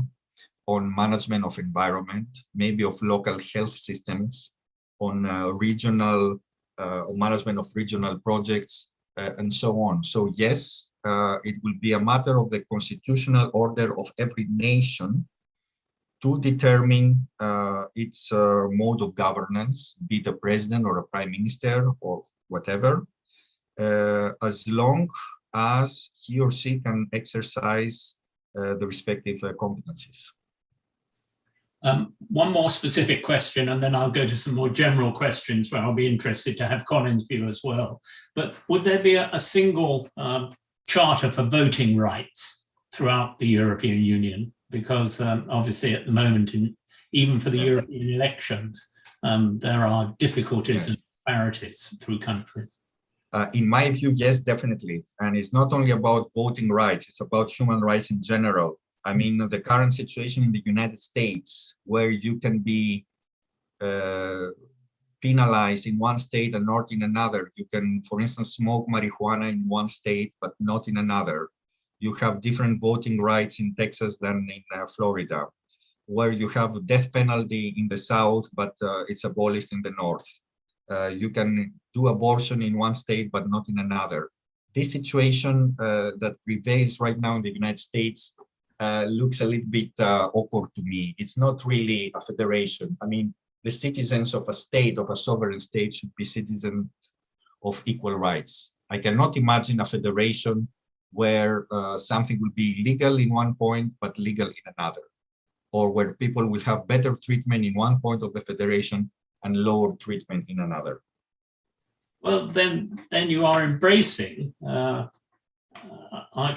on management of environment, maybe of local health systems, on regional management of regional projects, and so on. So yes, it will be a matter of the constitutional order of every nation to determine its mode of governance, be it a president or a prime minister or whatever, as long as he or she can exercise the respective competencies. One more specific question, and then I'll go to some more general questions where I'll be interested to have Colin's view as well. But would there be a single charter for voting rights throughout the European Union? Because obviously at the moment, even for the European elections, there are difficulties and disparities through countries. In my view, yes, definitely. And it's not only about voting rights, it's about human rights in general. I mean, the current situation in the United States, where you can be penalized in one state and not in another. You can, for instance, smoke marijuana in one state, but not in another. You have different voting rights in Texas than in Florida, where you have a death penalty in the South, but it's abolished in the North. You can do abortion in one state, but not in another. This situation that prevails right now in the United States looks a little bit awkward to me. It's not really a federation. I mean, the citizens of a state, of a sovereign state, should be citizens of equal rights. I cannot imagine a federation where something will be legal in one point, but legal in another, or where people will have better treatment in one point of the federation and lower treatment in another. Well, then you are embracing, aren't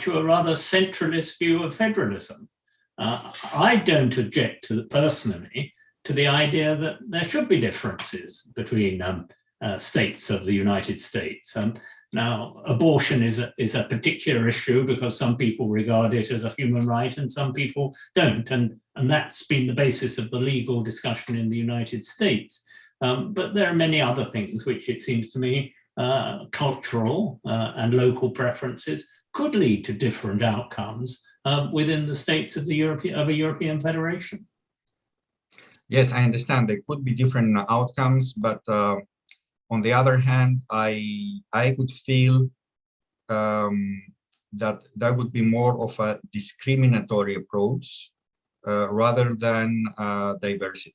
you, a rather centralist view of federalism? I don't object to personally to the idea that there should be differences between states of the United States. Now, abortion is a particular issue because some people regard it as a human right and some people don't, and that's been the basis of the legal discussion in the United States. But there are many other things which, it seems to me, cultural and local preferences could lead to different outcomes within the states of a European federation. Yes, I understand there could be different outcomes, but on the other hand, I could feel that would be more of a discriminatory approach rather than diversity.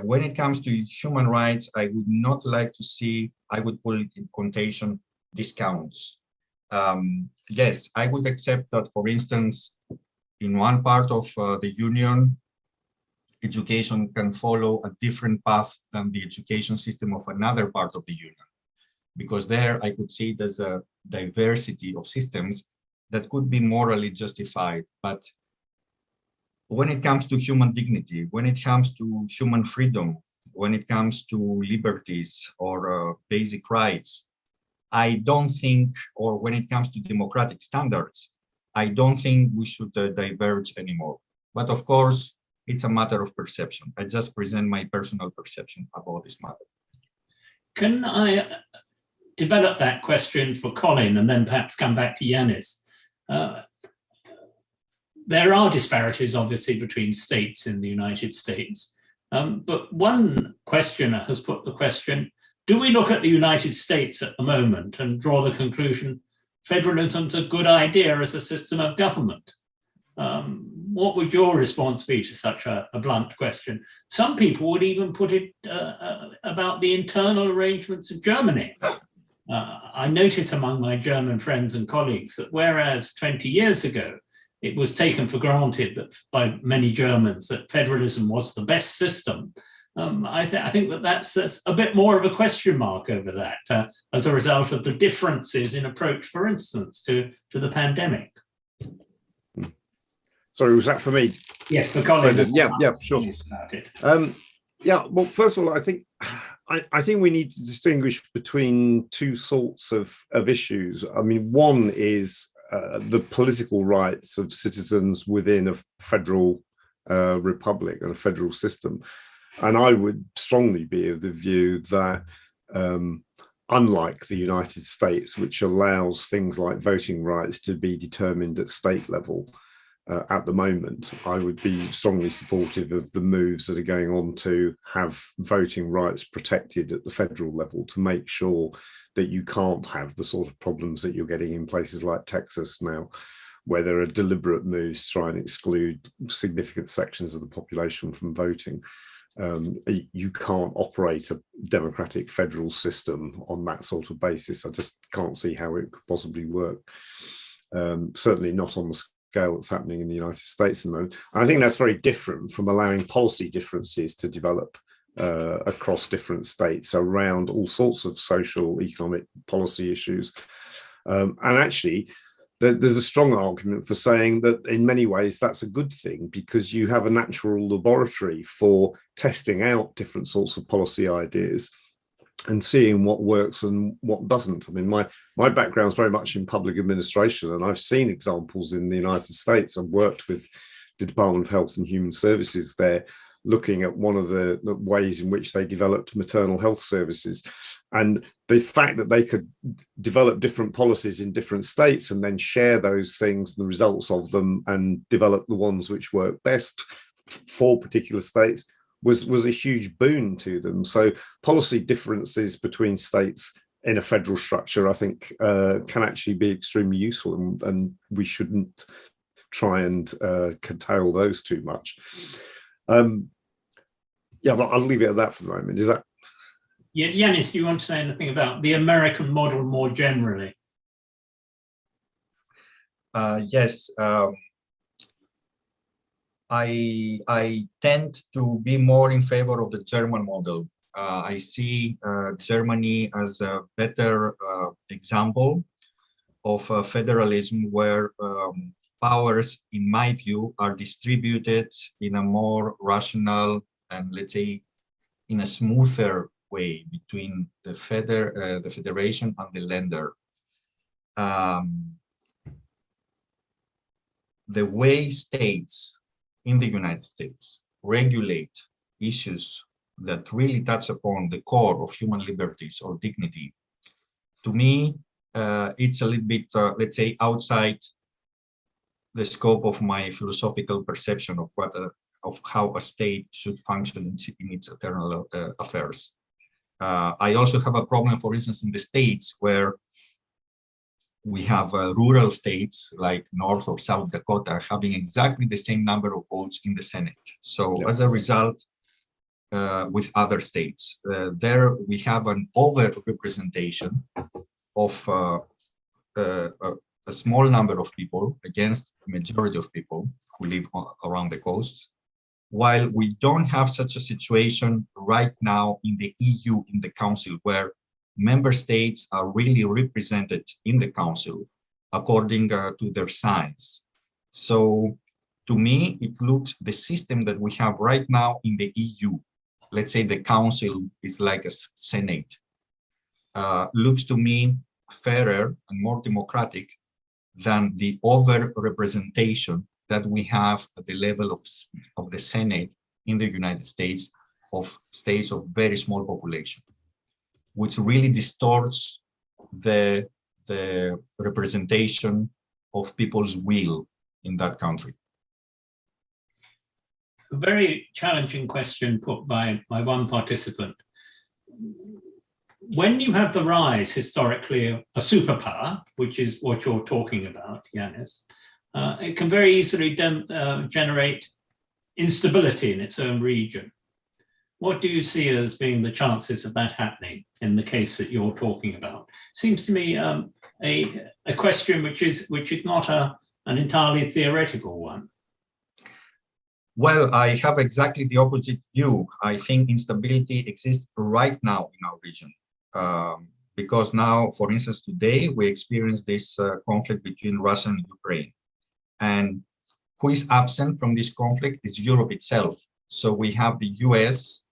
When it comes to human rights, I would not like to see, I would put it in quotation, discounts. Yes, I would accept that, for instance, in one part of the Union, education can follow a different path than the education system of another part of the Union, because there I could see there's a diversity of systems that could be morally justified. But when it comes to human dignity, when it comes to human freedom, when it comes to liberties or basic rights, I don't think, or when it comes to democratic standards, I don't think we should diverge anymore. But of course, it's a matter of perception. I just present my personal perception about this matter. Can I develop that question for Colin and then perhaps come back to Yannis? There are disparities, obviously, between states in the United States. But one questioner has put the question, do we look at the United States at the moment and draw the conclusion federalism's a good idea as a system of government? What would your response be to such a blunt question? Some people would even put it about the internal arrangements of Germany. I notice among my German friends and colleagues that whereas 20 years ago, it was taken for granted that by many Germans that federalism was the best system. I think that that's a bit more of a question mark over that as a result of the differences in approach, for instance, to the pandemic. Sorry, was that for me? Yes, for Colin. Yeah, sure. Yeah, well, first of all, I think we need to distinguish between two sorts of issues. I mean, one is the political rights of citizens within a federal republic and a federal system. And I would strongly be of the view that unlike the United States, which allows things like voting rights to be determined at state level at the moment, I would be strongly supportive of the moves that are going on to have voting rights protected at the federal level to make sure that you can't have the sort of problems that you're getting in places like Texas now, where there are deliberate moves to try and exclude significant sections of the population from voting. You can't operate a democratic federal system on that sort of basis. I just can't see how it could possibly work. Certainly not on the scale that's happening in the United States at the moment. I think that's very different from allowing policy differences to develop across different states around all sorts of social, economic policy issues. And actually, there's a strong argument for saying that in many ways that's a good thing, because you have a natural laboratory for testing out different sorts of policy ideas and seeing what works and what doesn't. I mean, my background is very much in public administration, and I've seen examples in the United States. I've worked with the Department of Health and Human Services there, looking at one of the ways in which they developed maternal health services. And the fact that they could develop different policies in different states and then share those things and the results of them and develop the ones which work best for particular states was a huge boon to them. So policy differences between states in a federal structure, I think, can actually be extremely useful, and we shouldn't try and curtail those too much. Yeah, but I'll leave it at that for the moment. Is that? Yeah, Yannis, do you want to say anything about the American model more generally? Yes, I tend to be more in favor of the German model. I see Germany as a better example of federalism, where powers, in my view, are distributed in a more rational and, let's say, in a smoother way between the federation and the lender. The way states in the United States regulate issues that really touch upon the core of human liberties or dignity, to me, it's a little bit, let's say, outside the scope of my philosophical perception of what of how a state should function in its internal affairs. I also have a problem, for instance, in the States, where we have rural states like North or South Dakota having exactly the same number of votes in the Senate. So as a result, with other states, there we have an over-representation of a small number of people against the majority of people who live around the coasts, while we don't have such a situation right now in the EU, in the Council, where member states are really represented in the Council according to their size. So to me, it looks the system that we have right now in the EU, let's say the Council is like a Senate, looks to me fairer and more democratic than the over-representation that we have at the level of the Senate in the United States of states of very small population, which really distorts the representation of people's will in that country. A very challenging question put by one participant. When you have the rise historically of a superpower, which is what you're talking about, Yannis, it can very easily generate instability in its own region. What do you see as being the chances of that happening in the case that you're talking about? Seems to me a question which is not an entirely theoretical one. Well, I have exactly the opposite view. I think instability exists right now in our region. Because now, for instance, today we experience this conflict between Russia and Ukraine. And who is absent from this conflict is Europe itself. So we have the US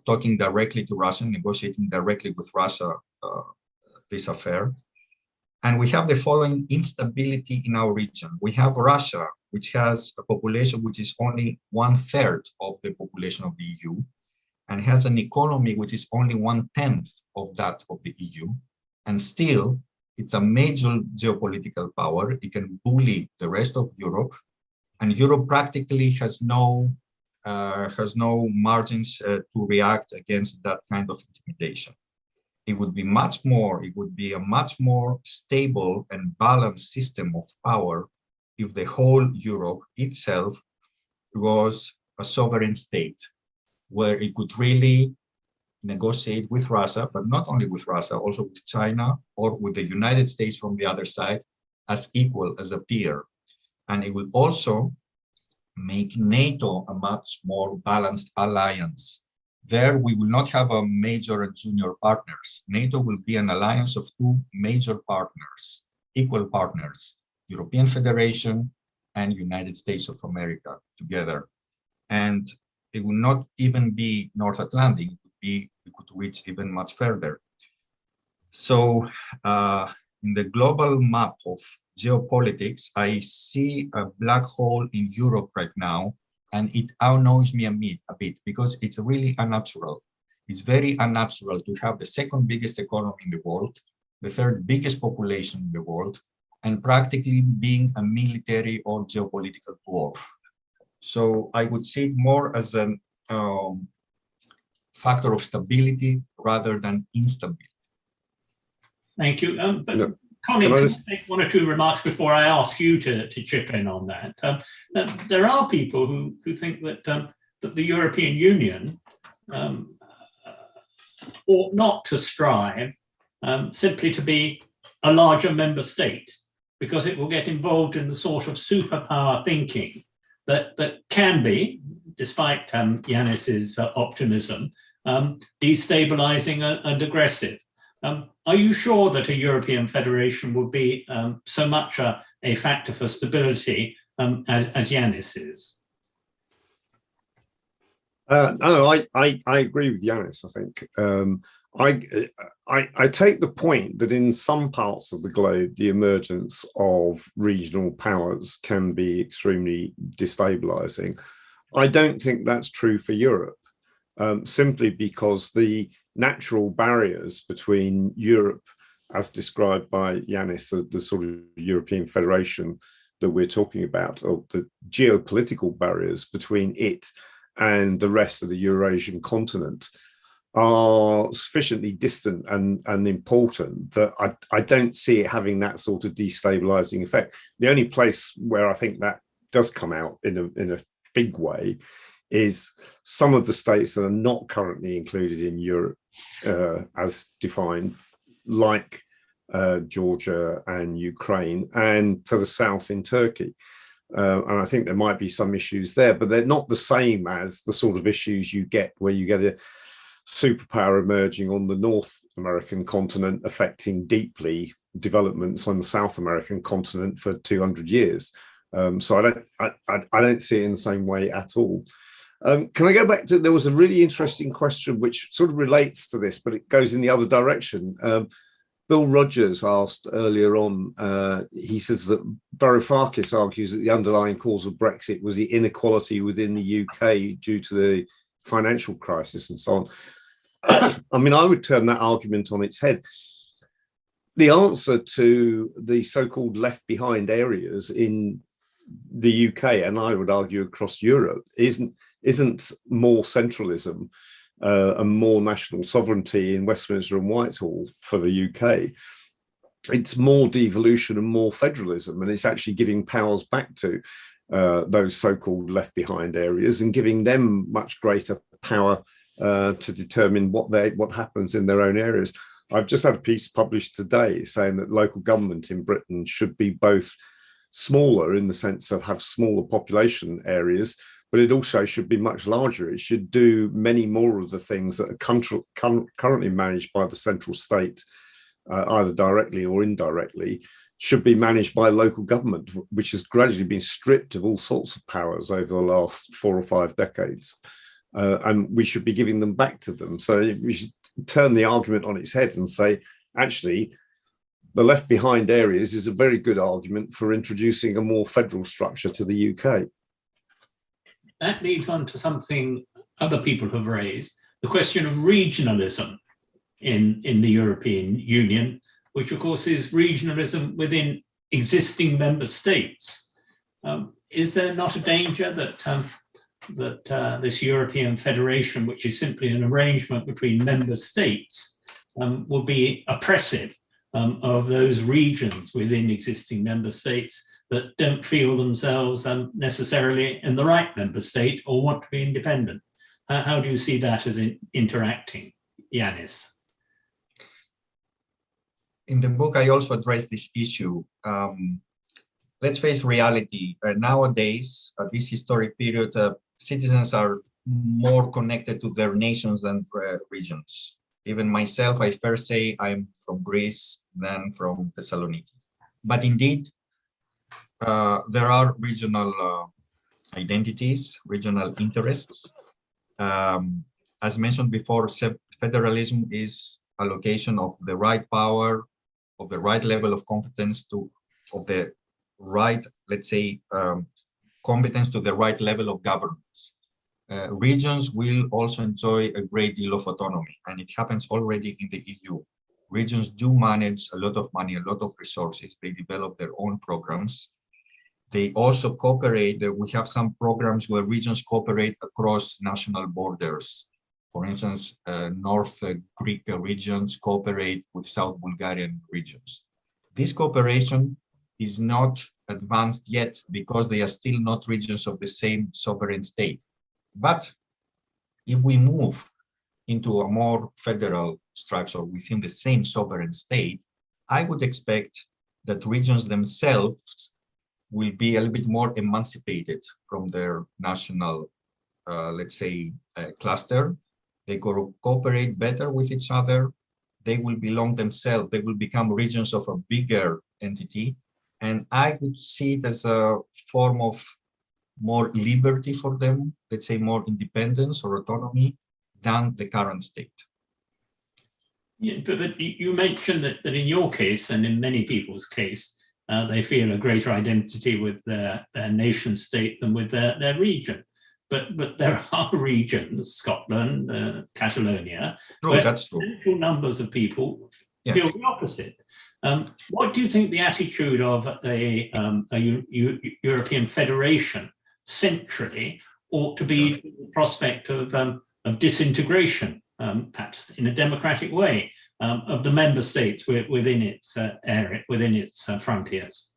talking directly to Russia, negotiating directly with Russia this affair. And we have the following instability in our region. We have Russia, which has a population which is only 1/3 of the population of the EU, and has an economy which is only 1/10 of that of the EU. And still, it's a major geopolitical power. It can bully the rest of Europe, and Europe practically has no margins to react against that kind of intimidation. It would be a much more stable and balanced system of power if the whole Europe itself was a sovereign state, where it could really negotiate with Russia, but not only with Russia, also with China or with the United States from the other side as equal, as a peer. And it will also make NATO a much more balanced alliance. There, we will not have a major and junior partners. NATO will be an alliance of two major partners, equal partners, European Federation and United States of America together. And it will not even be North Atlantic, it could reach even much further. So in the global map of geopolitics, I see a black hole in Europe right now, and it annoys me a bit because it's really unnatural. It's very unnatural to have the second biggest economy in the world, the third biggest population in the world, and practically being a military or geopolitical dwarf. So I would see it more as a factor of stability rather than instability. Thank you. Colin, can I make one or two remarks before I ask you to chip in on that? There are people who think that the European Union ought not to strive simply to be a larger member state, because it will get involved in the sort of superpower thinking that can be, despite Yannis's optimism, destabilizing and aggressive. Are you sure that a European federation would be so much a factor for stability as Yannis is? No, I agree with Yannis. I think I take the point that in some parts of the globe, the emergence of regional powers can be extremely destabilizing. I don't think that's true for Europe, simply because the natural barriers between Europe, as described by Yannis, the sort of European Federation that we're talking about, or the geopolitical barriers between it and the rest of the Eurasian continent, are sufficiently distant and important that I don't see it having that sort of destabilizing effect. The only place where I think that does come out in a big way is some of the states that are not currently included in Europe as defined, like Georgia and Ukraine, and to the south in Turkey. And I think there might be some issues there, but they're not the same as the sort of issues you get where you get a superpower emerging on the North American continent, affecting deeply developments on the South American continent for 200 years. So I don't see it in the same way at all. Can I go back to, there was a really interesting question which sort of relates to this, but it goes in the other direction. Bill Rogers asked earlier on, he says that Varoufakis argues that the underlying cause of Brexit was the inequality within the UK due to the financial crisis and so on. I mean, I would turn that argument on its head. The answer to the so-called left behind areas in the UK, and I would argue across Europe, isn't more centralism and more national sovereignty in Westminster and Whitehall for the UK. It's more devolution and more federalism, and it's actually giving powers back to those so-called left behind areas and giving them much greater power to determine what happens in their own areas. I've just had a piece published today saying that local government in Britain should be both smaller in the sense of have smaller population areas, but it also should be much larger. It should do many more of the things that are currently managed by the central state, either directly or indirectly, should be managed by local government, which has gradually been stripped of all sorts of powers over the last 4 or 5 decades. And we should be giving them back to them. So we should turn the argument on its head and say, actually, the left behind areas is a very good argument for introducing a more federal structure to the UK. That leads on to something other people have raised, the question of regionalism in the European Union, which of course is regionalism within existing member states. Is there not a danger that this European Federation, which is simply an arrangement between member states, will be oppressive of those regions within existing member states that don't feel themselves necessarily in the right member state or want to be independent? How do you see that as interacting, Yannis? In the book, I also address this issue. Let's face reality. Nowadays, at this historic period, citizens are more connected to their nations than regions. Even myself, I first say I'm from Greece, then from Thessaloniki. But indeed, there are regional identities, regional interests. As mentioned before, federalism is allocation of the right power, of the right level of competence of the right, let's say, competence to the right level of governance. Regions will also enjoy a great deal of autonomy, and it happens already in the EU. Regions do manage a lot of money, a lot of resources. They develop their own programs. They also cooperate. We have some programs where regions cooperate across national borders. For instance, North Greek regions cooperate with South Bulgarian regions. This cooperation is not advanced yet because they are still not regions of the same sovereign state. But if we move into a more federal structure within the same sovereign state, I would expect that regions themselves will be a little bit more emancipated from their national, let's say, cluster. They cooperate better with each other. They will belong themselves. They will become regions of a bigger entity. And I would see it as a form of more liberty for them, let's say more independence or autonomy than the current state. Yeah, but you mentioned that in your case and in many people's case, they feel a greater identity with their nation state than with their region. But there are regions, Scotland, Catalonia, where substantial numbers of people feel the opposite. What do you think the attitude of a European Federation centrally ought to be the prospect of disintegration perhaps in a democratic way, of the member states within its area, within its frontiers?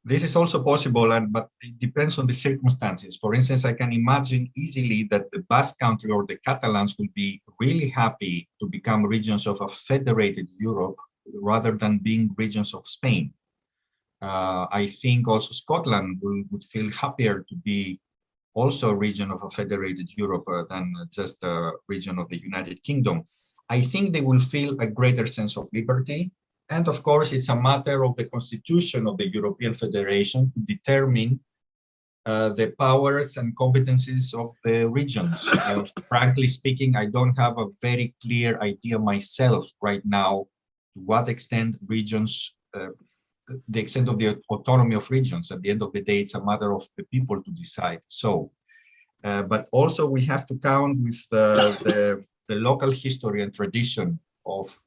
This is also possible, but it depends on the circumstances. For instance, I can imagine easily that the Basque Country or the Catalans would be really happy to become regions of a federated Europe rather than being regions of Spain. I think also Scotland would feel happier to be also a region of a federated Europe than just a region of the United Kingdom. I think they will feel a greater sense of liberty. And of course, it's a matter of the constitution of the European Federation to determine the powers and competencies of the regions. Frankly speaking, I don't have a very clear idea myself right now to what extent regions, the extent of the autonomy of regions. At the end of the day, it's a matter of the people to decide. So, but also we have to count with the local history and tradition of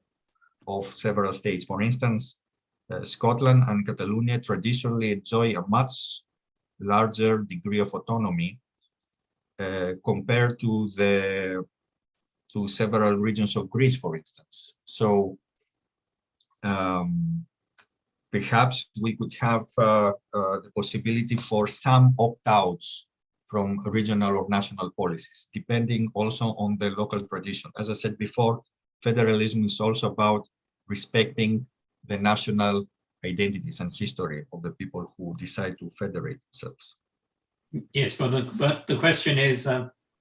several states. For instance, Scotland and Catalonia traditionally enjoy a much larger degree of autonomy compared to several regions of Greece, for instance. So perhaps we could have the possibility for some opt-outs from regional or national policies, depending also on the local tradition. As I said before, federalism is also about respecting the national identities and history of the people who decide to federate themselves. Yes, but the question is,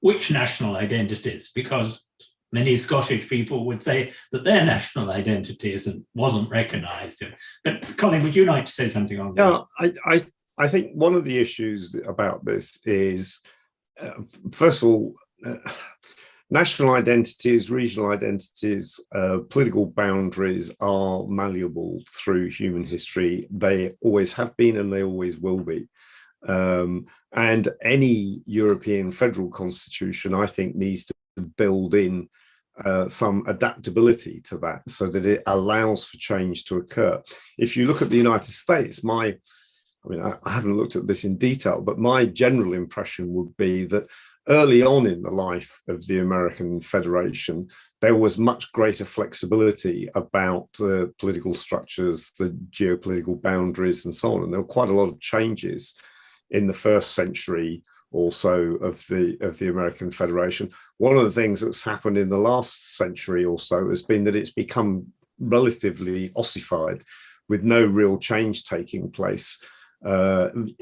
which national identities? Because many Scottish people would say that their national identity wasn't recognised. But Colin, would you like to say something on this? Yeah, I think one of the issues about this is, first of all, national identities, regional identities, political boundaries are malleable through human history. They always have been and they always will be. And any European federal constitution, I think, needs to build in some adaptability to that so that it allows for change to occur. If you look at the United States, I haven't looked at this in detail, but my general impression would be that early on in the life of the American Federation, there was much greater flexibility about the political structures, the geopolitical boundaries, and so on. And there were quite a lot of changes in the first century or so of the American Federation. One of the things that's happened in the last century or so has been that it's become relatively ossified, with no real change taking place. And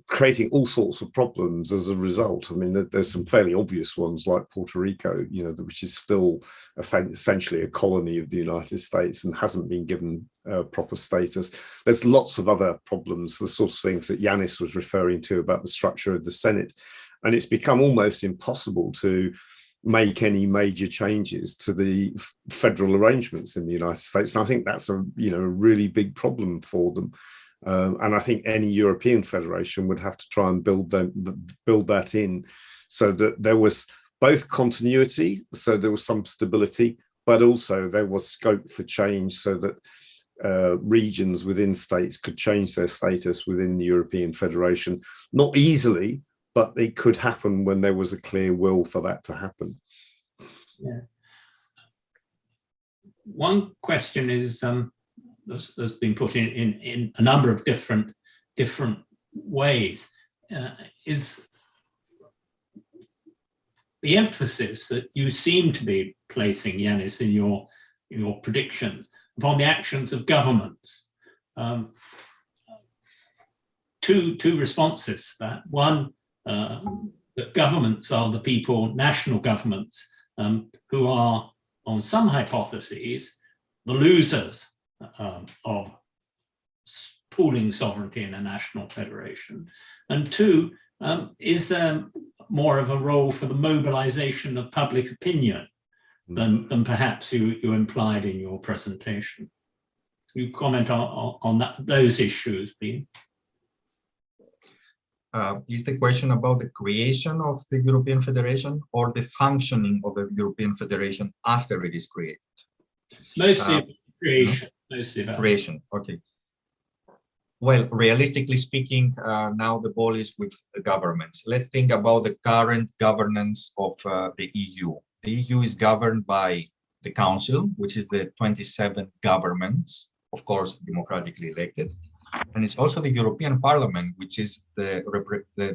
creating all sorts of problems as a result. I mean, there's some fairly obvious ones like Puerto Rico, which is still essentially a colony of the United States and hasn't been given proper status. There's lots of other problems, the sorts of things that Yannis was referring to about the structure of the Senate. And it's become almost impossible to make any major changes to the federal arrangements in the United States. And I think that's a really big problem for them. And I think any European federation would have to try and build that in so that there was both continuity, so there was some stability, but also there was scope for change so that regions within states could change their status within the European Federation. Not easily, but it could happen when there was a clear will for that to happen. Yeah. One question is, that's been put in a number of different ways, is the emphasis that you seem to be placing, Yannis, in your predictions upon the actions of governments. Two responses to that. One, that governments are the people, national governments, who are, on some hypotheses, the losers of pooling sovereignty in a national federation. And two, is there more of a role for the mobilization of public opinion than perhaps you implied in your presentation? Can you comment on those issues, please? Is the question about the creation of the European Federation or the functioning of the European Federation after it is created? Mostly creation. Mostly about creation. Okay. Well, realistically speaking, now the ball is with the governments. Let's think about the current governance of the EU. The EU is governed by the Council, which is the 27 governments, of course, democratically elected. And it's also the European Parliament, which is the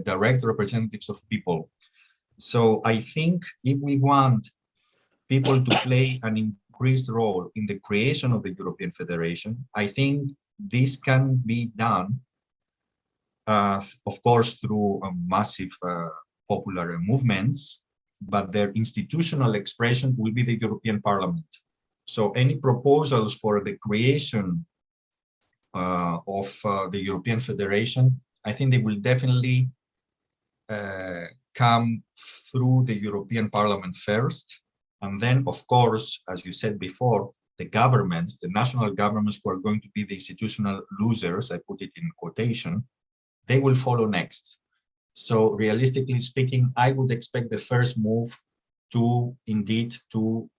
direct representatives of people. So I think if we want people to play an increased role in the creation of the European Federation, I think this can be done, of course, through massive popular movements, but their institutional expression will be the European Parliament. So any proposals for the creation of the European Federation, I think they will definitely come through the European Parliament first. And then, of course, as you said before, the governments, the national governments who are going to be the institutional losers, I put it in quotation, they will follow next. So realistically speaking, I would expect the first move to indeed to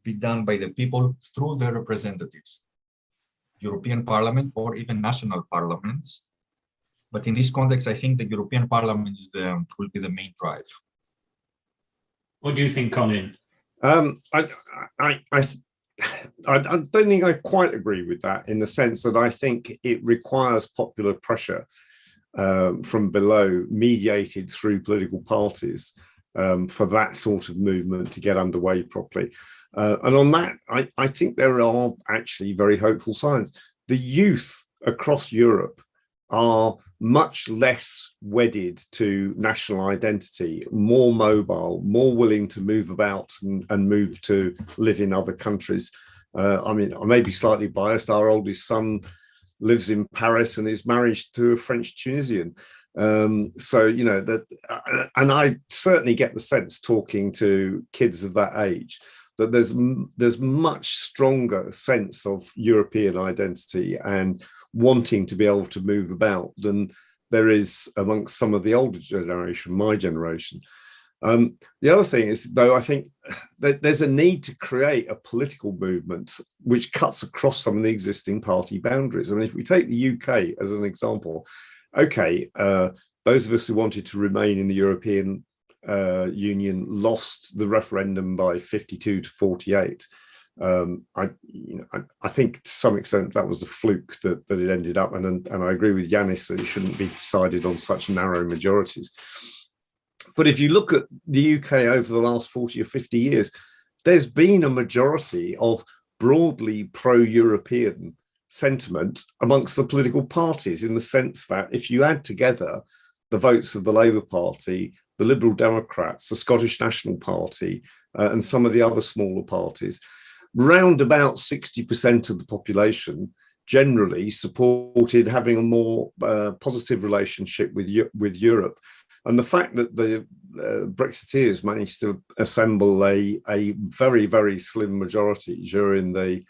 be done by the people through their representatives, European Parliament or even national parliaments. But in this context, I think the European Parliament is will be the main drive. What do you think, Colin? I don't think I quite agree with that, in the sense that I think it requires popular pressure from below, mediated through political parties, for that sort of movement to get underway properly. And on that, I think there are actually very hopeful signs. The youth across Europe are much less wedded to national identity, more mobile, more willing to move about and move to live in other countries. I mean, I may be slightly biased. Our oldest son lives in Paris and is married to a French Tunisian. So, you know, that, and I certainly get the sense, talking to kids of that age, that there's much stronger sense of European identity and wanting to be able to move about than there is amongst some of the older generation, my generation. The other thing is, though, I think that there's a need to create a political movement which cuts across some of the existing party boundaries. I mean, if we take the UK as an example, okay, those of us who wanted to remain in the European Union lost the referendum by 52 to 48. I think to some extent that was a fluke that it ended up, and I agree with Yannis that it shouldn't be decided on such narrow majorities. But if you look at the UK over the last 40 or 50 years, there's been a majority of broadly pro-European sentiment amongst the political parties, in the sense that if you add together the votes of the Labour Party, the Liberal Democrats, the Scottish National Party, and some of the other smaller parties, round about 60% of the population generally supported having a more positive relationship with Europe. And the fact that the Brexiteers managed to assemble a very, very slim majority during the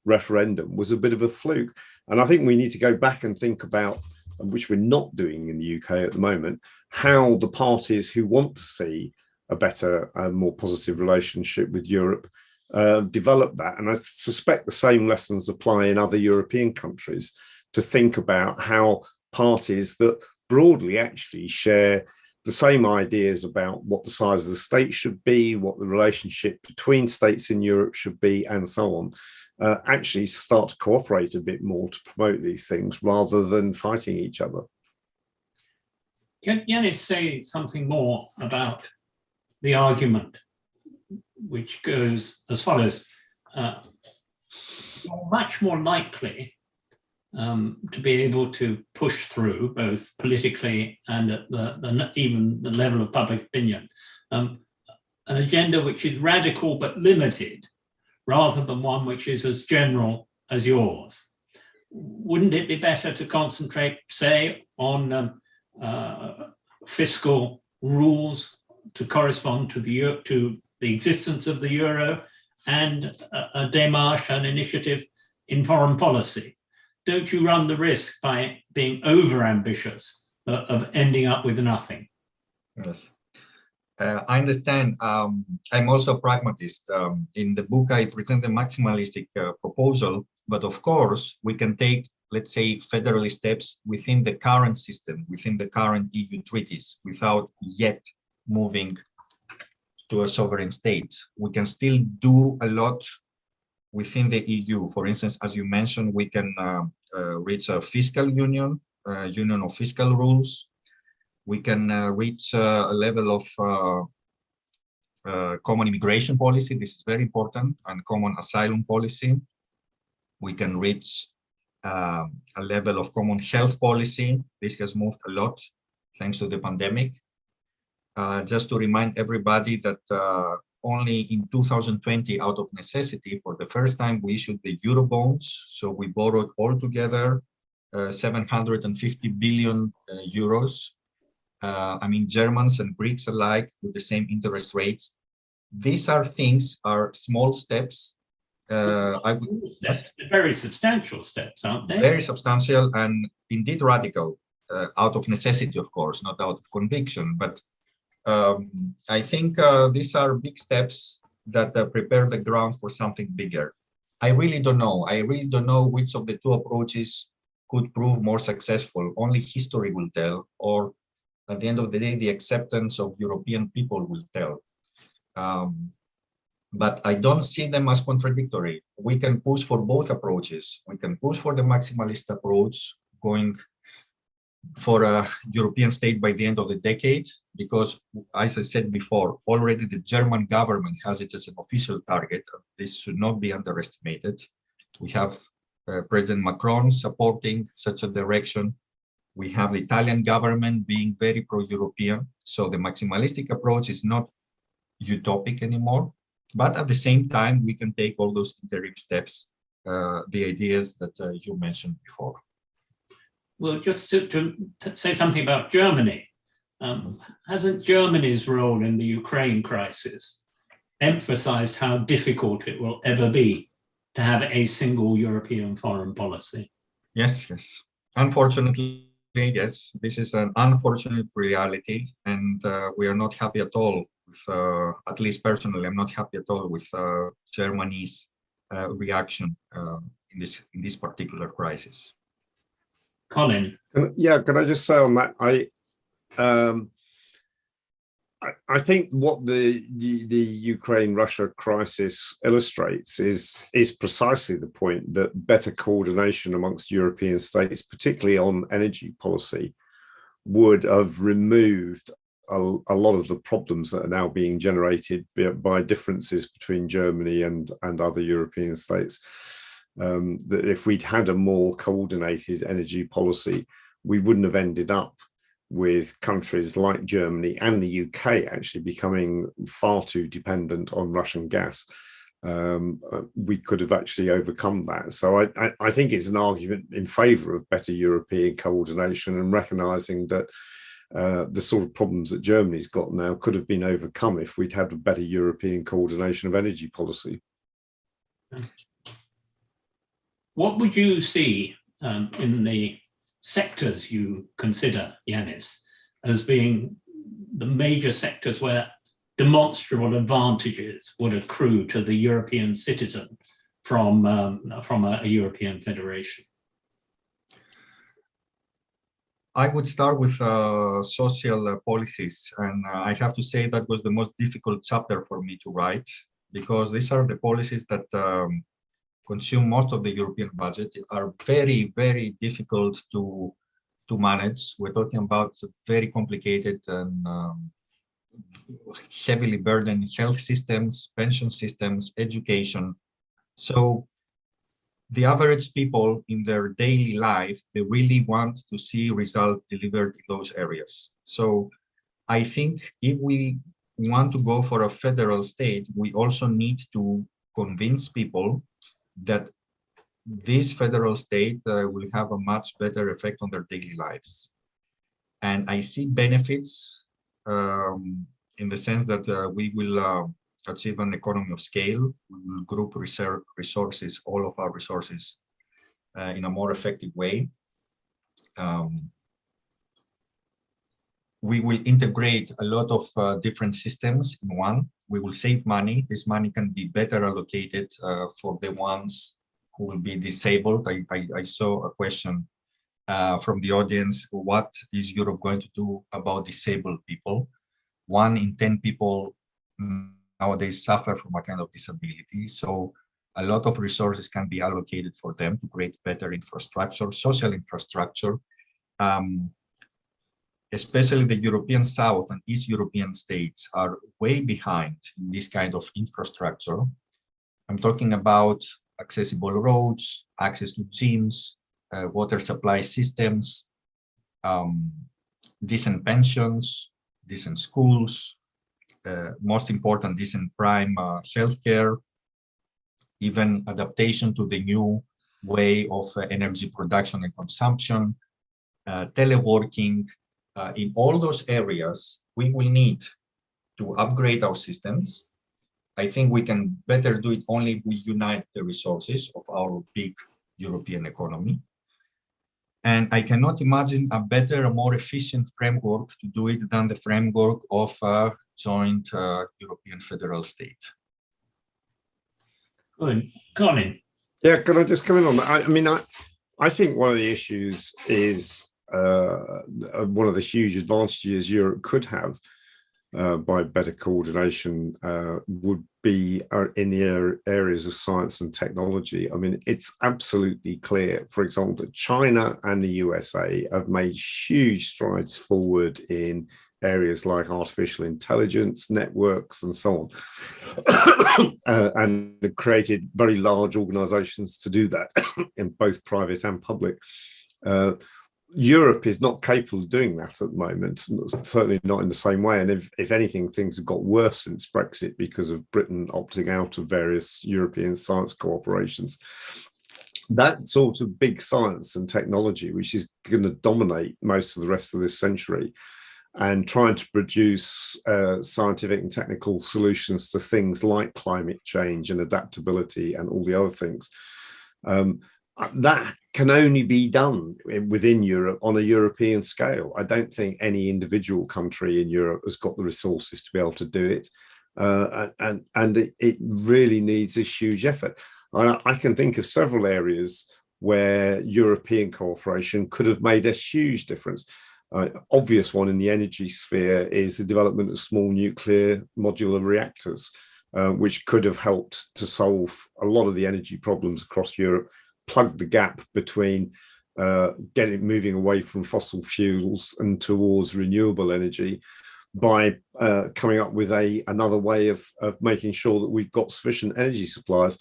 referendum was a bit of a fluke. And I think we need to go back and think about, which we're not doing in the UK at the moment, how the parties who want to see a better and more positive relationship with Europe develop that. And I suspect the same lessons apply in other European countries, to think about how parties that broadly actually share the same ideas about what the size of the state should be, what the relationship between states in Europe should be, and so on, actually start to cooperate a bit more to promote these things rather than fighting each other. Can Yannis say something more about the argument, which goes as follows? You're much more likely to be able to push through, both politically and at even the level of public opinion, an agenda which is radical but limited, rather than one which is as general as yours. Wouldn't it be better to concentrate, say, on fiscal rules to correspond to the existence of the euro, and a démarche, an initiative in foreign policy? Don't you run the risk, by being over-ambitious, of ending up with nothing? Yes, I understand. I'm also a pragmatist. In the book, I present a maximalistic proposal, But of course, we can take, let's say, federal steps within the current system, within the current EU treaties, without yet moving to a sovereign state. We can still do a lot within the EU. For instance, as you mentioned, we can reach a fiscal union, union of fiscal rules. We can reach a level of common immigration policy. This is very important, and common asylum policy. We can reach a level of common health policy. This has moved a lot thanks to the pandemic. Just to remind everybody that only in 2020, out of necessity, for the first time, we issued the Eurobonds. So we borrowed altogether 750 billion euros. I mean, Germans and Greeks alike with the same interest rates. These are things, are small steps. Very substantial steps, aren't they? Very substantial and indeed radical, out of necessity, of course, not out of conviction. But I think these are big steps that prepare the ground for something bigger. I really don't know. I really don't know which of the two approaches could prove more successful. Only history will tell, or at the end of the day, the acceptance of European people will tell. But I don't see them as contradictory. We can push for both approaches. We can push for the maximalist approach, going for a European state by the end of the decade, because, as I said before, already the German government has it as an official target. This should not be underestimated. We have President Macron supporting such a direction. We have the Italian government being very pro-European. So the maximalistic approach is not utopic anymore. But at the same time, we can take all those interim steps, the ideas that you mentioned before. Well, just to say something about Germany, hasn't Germany's role in the Ukraine crisis emphasized how difficult it will ever be to have a single European foreign policy? Yes, yes. Unfortunately, yes, this is an unfortunate reality, and we are not happy at all with, at least personally, I'm not happy at all with Germany's reaction in this particular crisis. Colin. Yeah, can I just say on that, I think what the Ukraine-Russia crisis illustrates is precisely the point that better coordination amongst European states, particularly on energy policy, would have removed a lot of the problems that are now being generated by differences between Germany and other European states. That if we'd had a more coordinated energy policy, we wouldn't have ended up with countries like Germany and the UK actually becoming far too dependent on Russian gas. We could have actually overcome that. So I think it's an argument in favour of better European coordination and recognising that the sort of problems that Germany's got now could have been overcome if we'd had a better European coordination of energy policy. What would you see in the sectors you consider, Yannis, as being the major sectors where demonstrable advantages would accrue to the European citizen from a European federation? I would start with social policies, and I have to say that was the most difficult chapter for me to write, because these are the policies that consume most of the European budget, are very, very difficult to manage. We're talking about very complicated and heavily burdened health systems, pension systems, education. So the average people in their daily life, they really want to see results delivered in those areas. So I think if we want to go for a federal state, we also need to convince people that this federal state will have a much better effect on their daily lives. And I see benefits in the sense that we will achieve an economy of scale. We will group resources, all of our resources, in a more effective way. We will integrate a lot of different systems in one. We will save money. This money can be better allocated for the ones who will be disabled. I saw a question from the audience: what is Europe going to do about disabled people? 1 in 10 people nowadays suffer from a kind of disability. So a lot of resources can be allocated for them to create better infrastructure, social infrastructure. Especially the European South and East European states are way behind in this kind of infrastructure. I'm talking about accessible roads, access to gyms, water supply systems, decent pensions, decent schools, most important, decent prime healthcare, even adaptation to the new way of energy production and consumption, teleworking. In all those areas, we will need to upgrade our systems. I think we can better do it only if we unite the resources of our big European economy. And I cannot imagine a better, a more efficient framework to do it than the framework of a joint European federal state. Good. Colin. Yeah, can I just come in on that? I think one of the issues is one of the huge advantages Europe could have by better coordination would be in the areas of science and technology. It's absolutely clear, for example, that China and the USA have made huge strides forward in areas like artificial intelligence, networks, and so on, and created very large organizations to do that in both private and public. Europe is not capable of doing that at the moment, certainly not in the same way. And if anything, things have got worse since Brexit because of Britain opting out of various European science cooperations. That sort of big science and technology, which is going to dominate most of the rest of this century, and trying to produce scientific and technical solutions to things like climate change and adaptability and all the other things, that can only be done within Europe on a European scale. I don't think any individual country in Europe has got the resources to be able to do it. And it really needs a huge effort. I can think of several areas where European cooperation could have made a huge difference. Obvious one in the energy sphere is the development of small nuclear modular reactors, which could have helped to solve a lot of the energy problems across Europe, plug the gap between moving away from fossil fuels and towards renewable energy by coming up with another way of making sure that we've got sufficient energy supplies.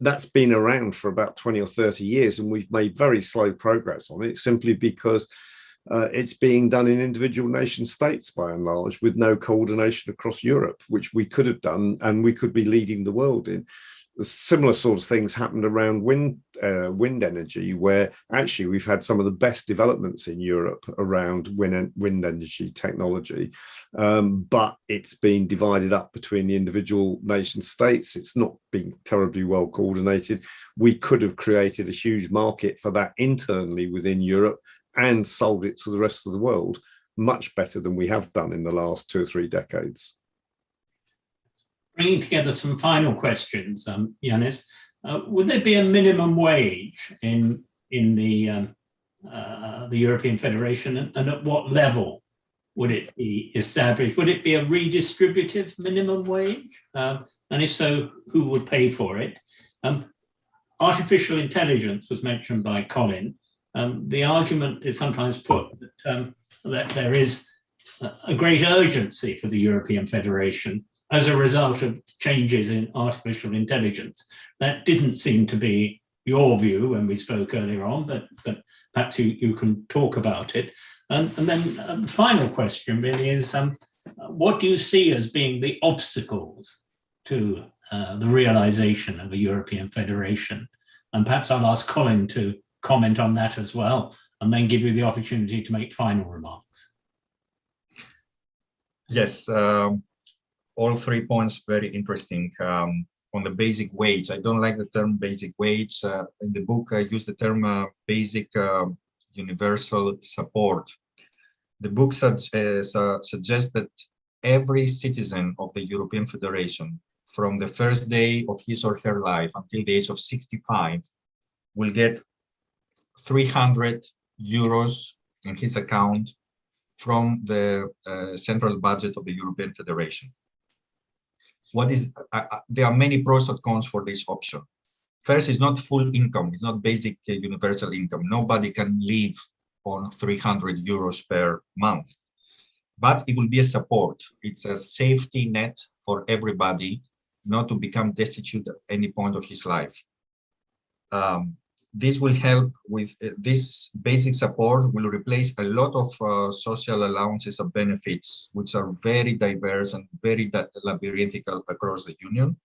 That's been around for about 20 or 30 years, and we've made very slow progress on it simply because it's being done in individual nation states by and large, with no coordination across Europe, which we could have done, and we could be leading the world in. Similar sort of things happened around wind energy, where actually we've had some of the best developments in Europe around wind energy technology, but it's been divided up between the individual nation states. It's not been terribly well coordinated. We could have created a huge market for that internally within Europe and sold it to the rest of the world much better than we have done in the last 2 or 3 decades. Bringing together some final questions, Yannis, would there be a minimum wage in the European Federation, and at what level would it be established? Would it be a redistributive minimum wage? And if so, who would pay for it? Artificial intelligence was mentioned by Colin. The argument is sometimes put that there is a great urgency for the European Federation as a result of changes in artificial intelligence. That didn't seem to be your view when we spoke earlier on, but perhaps you can talk about it. And then the final question really is, what do you see as being the obstacles to the realization of a European Federation? And perhaps I'll ask Colin to comment on that as well, and then give you the opportunity to make final remarks. Yes. All 3 points very interesting. On the basic wage, I don't like the term basic wage. In the book, I use the term basic universal support. The book suggests that every citizen of the European Federation, from the first day of his or her life until the age of 65 will get 300 euros in his account from the central budget of the European Federation. There are many pros and cons for this option. First, it's not full income, it's not basic universal income. Nobody can live on 300 euros per month, but it will be a support. It's a safety net for everybody not to become destitute at any point of his life. This will help with this basic support will replace a lot of social allowances and benefits, which are very diverse and very labyrinthical across the Union.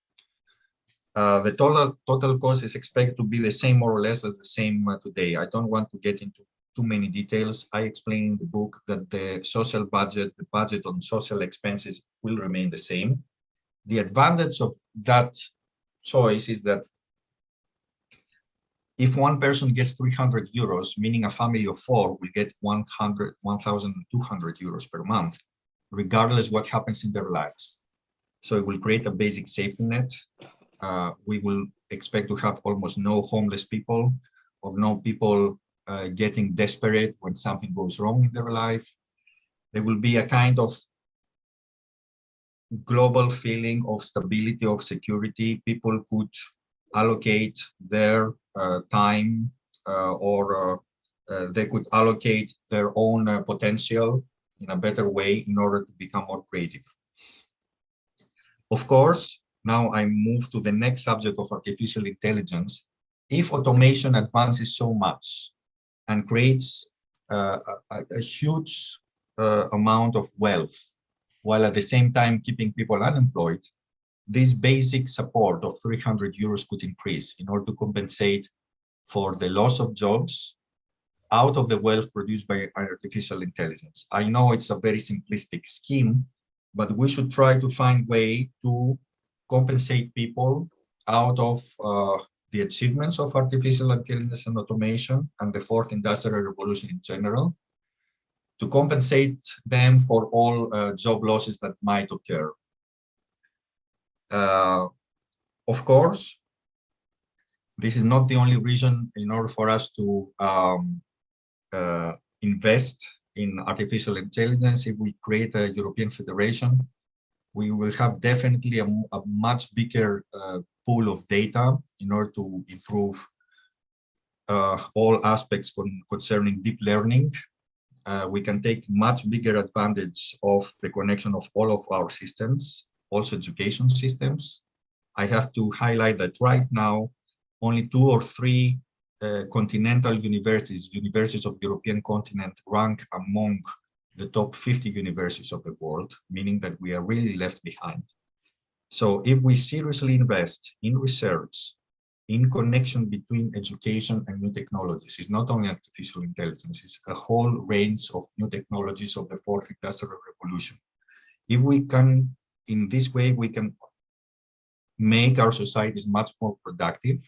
The total cost is expected to be the same, more or less, as the same today. I don't want to get into too many details. I explain in the book that the social budget, the budget on social expenses will remain the same. The advantage of that choice is that if one person gets 300 euros, meaning a family of 4 will get 1,200 euros per month, regardless what happens in their lives. So it will create a basic safety net. We will expect to have almost no homeless people or no people getting desperate when something goes wrong in their life. There will be a kind of global feeling of stability, of security. People could allocate their time or they could allocate their own potential in a better way in order to become more creative. Of course, now I move to the next subject of artificial intelligence. If automation advances so much and creates a huge amount of wealth, while at the same time keeping people unemployed, this basic support of 300 euros could increase in order to compensate for the loss of jobs out of the wealth produced by artificial intelligence. I know it's a very simplistic scheme, but we should try to find a way to compensate people out of the achievements of artificial intelligence and automation and the fourth industrial revolution in general, to compensate them for all job losses that might occur. Of course, this is not the only reason in order for us to invest in artificial intelligence. If we create a European Federation, we will have definitely a much bigger pool of data in order to improve all aspects concerning deep learning. We can take much bigger advantage of the connection of all of our systems, also education systems. I have to highlight that right now, only 2 or 3 continental universities of the European continent rank among the top 50 universities of the world, meaning that we are really left behind. So if we seriously invest in research, in connection between education and new technologies, it's not only artificial intelligence, it's a whole range of new technologies of the fourth industrial revolution. If we can, in this way, we can make our societies much more productive.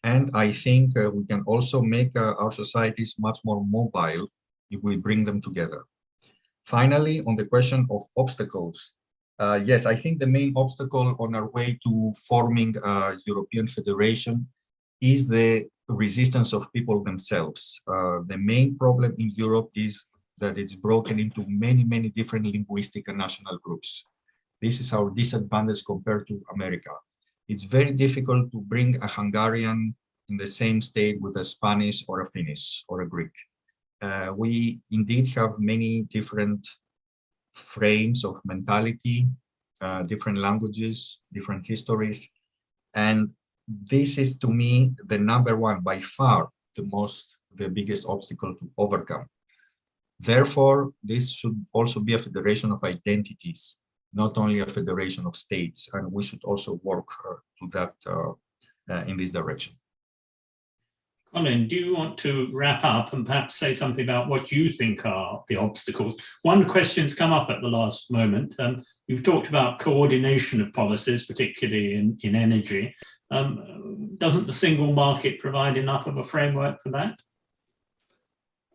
And I think we can also make our societies much more mobile if we bring them together. Finally, on the question of obstacles, yes, I think the main obstacle on our way to forming a European Federation is the resistance of people themselves. The main problem in Europe is that it's broken into many, many different linguistic and national groups. This is our disadvantage compared to America. It's very difficult to bring a Hungarian in the same state with a Spanish or a Finnish or a Greek. We indeed have many different frames of mentality, different languages, different histories. And this is, to me, the number one, by far, the biggest obstacle to overcome. Therefore, this should also be a federation of identities, not only a federation of states, and we should also work to that in this direction. Colin, do you want to wrap up and perhaps say something about what you think are the obstacles? One question's come up at the last moment. You've talked about coordination of policies, particularly in energy. Doesn't the single market provide enough of a framework for that?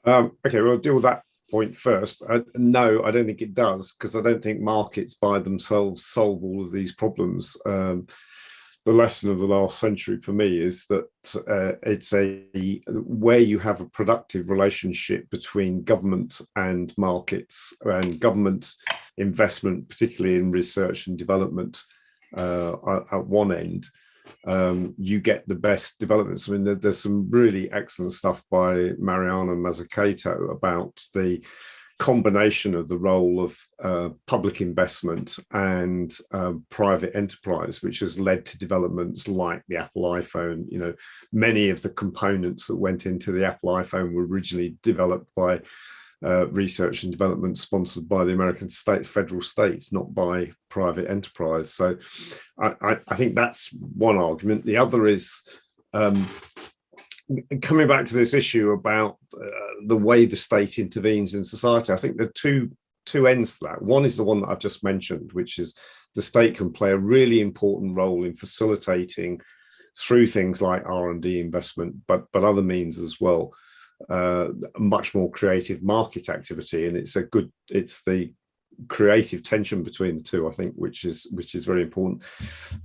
Okay, we'll deal with that point first. No, I don't think it does, because I don't think markets by themselves solve all of these problems. The lesson of the last century for me is that it's where you have a productive relationship between government and markets, and government investment, particularly in research and development at one end, you get the best developments. I mean, there's some really excellent stuff by Mariana Mazzucato about the combination of the role of public investment and private enterprise, which has led to developments like the Apple iPhone. You know, many of the components that went into the Apple iPhone were originally developed by research and development sponsored by the American federal state, not by private enterprise. So I think that's one argument. The other is coming back to this issue about the way the state intervenes in society. I think there are two ends to that. One is the one that I've just mentioned, which is the state can play a really important role in facilitating, through things like R&D investment, but other means as well, much more creative market activity. And it's the creative tension between the two, I think, which is very important.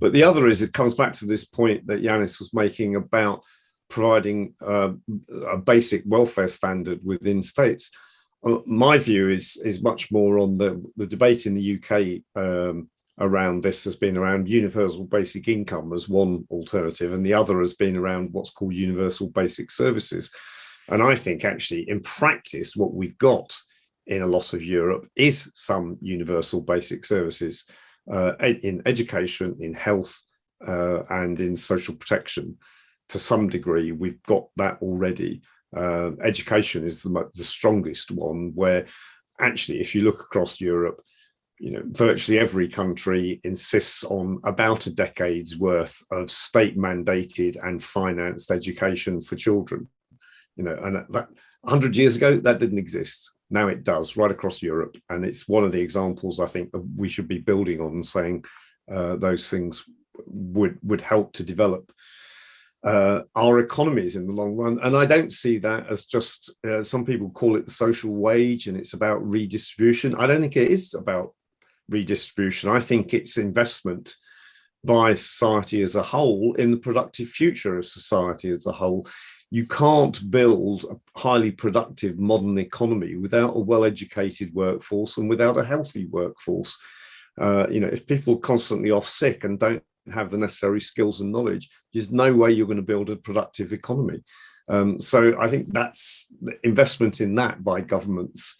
But the other is, it comes back to this point that Yannis was making about providing a basic welfare standard within states. My view is much more on the debate in the UK around this has been around universal basic income as one alternative, and the other has been around what's called universal basic services. And I think actually in practice, what we've got in a lot of Europe is some universal basic services in education, in health, and in social protection. To some degree, we've got that already. Education is the strongest one, where actually, if you look across Europe, you know, virtually every country insists on about a decade's worth of state mandated and financed education for children. You know, and that 100 years ago, that didn't exist. Now it does, right across Europe. And it's one of the examples I think that we should be building on, saying those things would help to develop our economies in the long run. And I don't see that as just, some people call it the social wage and it's about redistribution. I don't think it is about redistribution. I think it's investment by society as a whole in the productive future of society as a whole. You can't build a highly productive modern economy without a well-educated workforce and without a healthy workforce. You know, if people are constantly off sick and don't have the necessary skills and knowledge, there's no way you're going to build a productive economy. So I think that's the investment in that by governments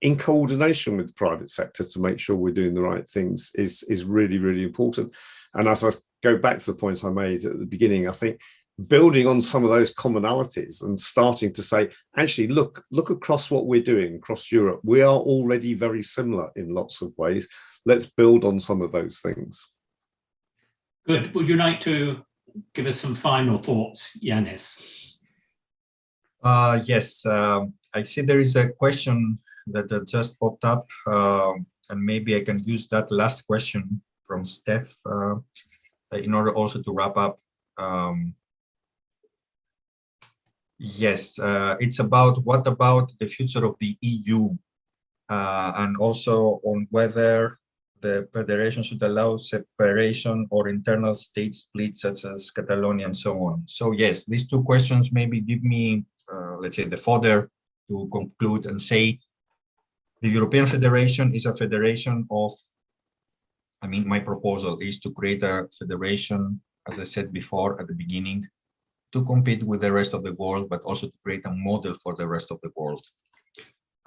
in coordination with the private sector to make sure we're doing the right things is really, really important. And as I go back to the point I made at the beginning, I think building on some of those commonalities and starting to say, actually, look across what we're doing across Europe. We are already very similar in lots of ways. Let's build on some of those things. Good. Would you like to give us some final thoughts, Yannis? Yes, I see there is a question that just popped up, and maybe I can use that last question from Steph in order also to wrap up. Yes, it's about what about the future of the EU, and also on whether the federation should allow separation or internal state splits such as Catalonia and so on. So yes, these two questions maybe give me, let's say, the fodder to conclude and say the European Federation is a federation of, I mean, my proposal is to create a federation, as I said before at the beginning, to compete with the rest of the world, but also to create a model for the rest of the world.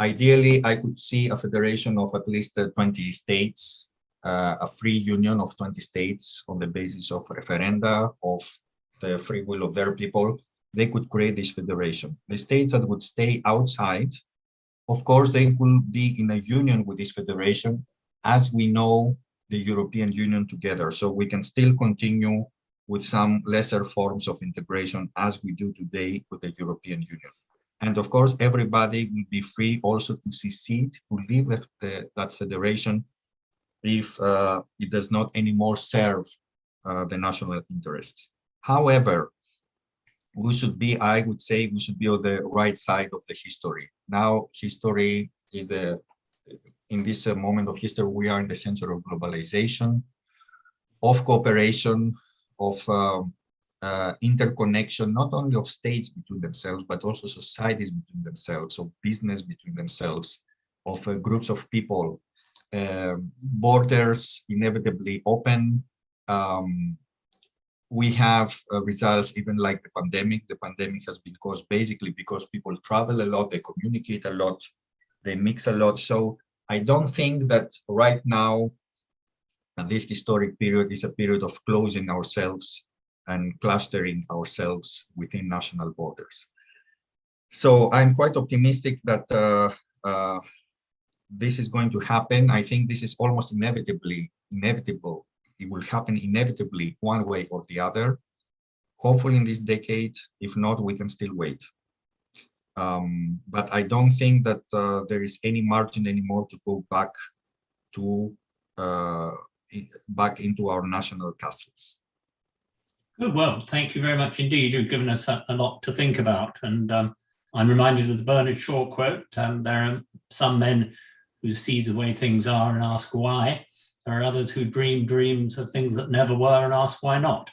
Ideally, I could see a federation of at least 20 states, a free union of 20 states on the basis of referenda, of the free will of their people. They could create this federation. The states that would stay outside, of course, they will be in a union with this federation, as we know the European Union together. So we can still continue with some lesser forms of integration as we do today with the European Union. And of course, everybody will be free also to secede, to leave that federation if it does not anymore serve the national interests. However, we should be, I would say, we should be on the right side of the history. Now, history is in this moment of history, we are in the center of globalization, of cooperation, of interconnection, not only of states between themselves, but also societies between themselves, of business between themselves, of groups of people. Borders inevitably open. We have results even like the pandemic. The pandemic has been caused basically because people travel a lot, they communicate a lot, they mix a lot. So I don't think that right now, this historic period is a period of closing ourselves and clustering ourselves within national borders. So I'm quite optimistic that this is going to happen. I think this is almost inevitable. It will happen inevitably one way or the other. Hopefully in this decade, if not, we can still wait. But I don't think that there is any margin anymore to go back into our national castles. Good. Well, thank you very much indeed. You've given us a lot to think about. And I'm reminded of the Bernard Shaw quote. There are some men who see the way things are and ask why. There are others who dream dreams of things that never were and ask why not.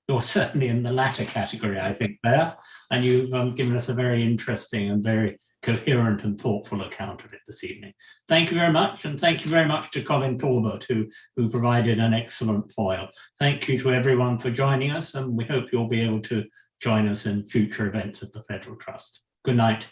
You're certainly in the latter category, I think, there. And you've given us a very interesting and very coherent and thoughtful account of it this evening. Thank you very much. And thank you very much to Colin Talbot, who provided an excellent foil. Thank you to everyone for joining us. And we hope you'll be able to join us in future events of the Federal Trust. Good night.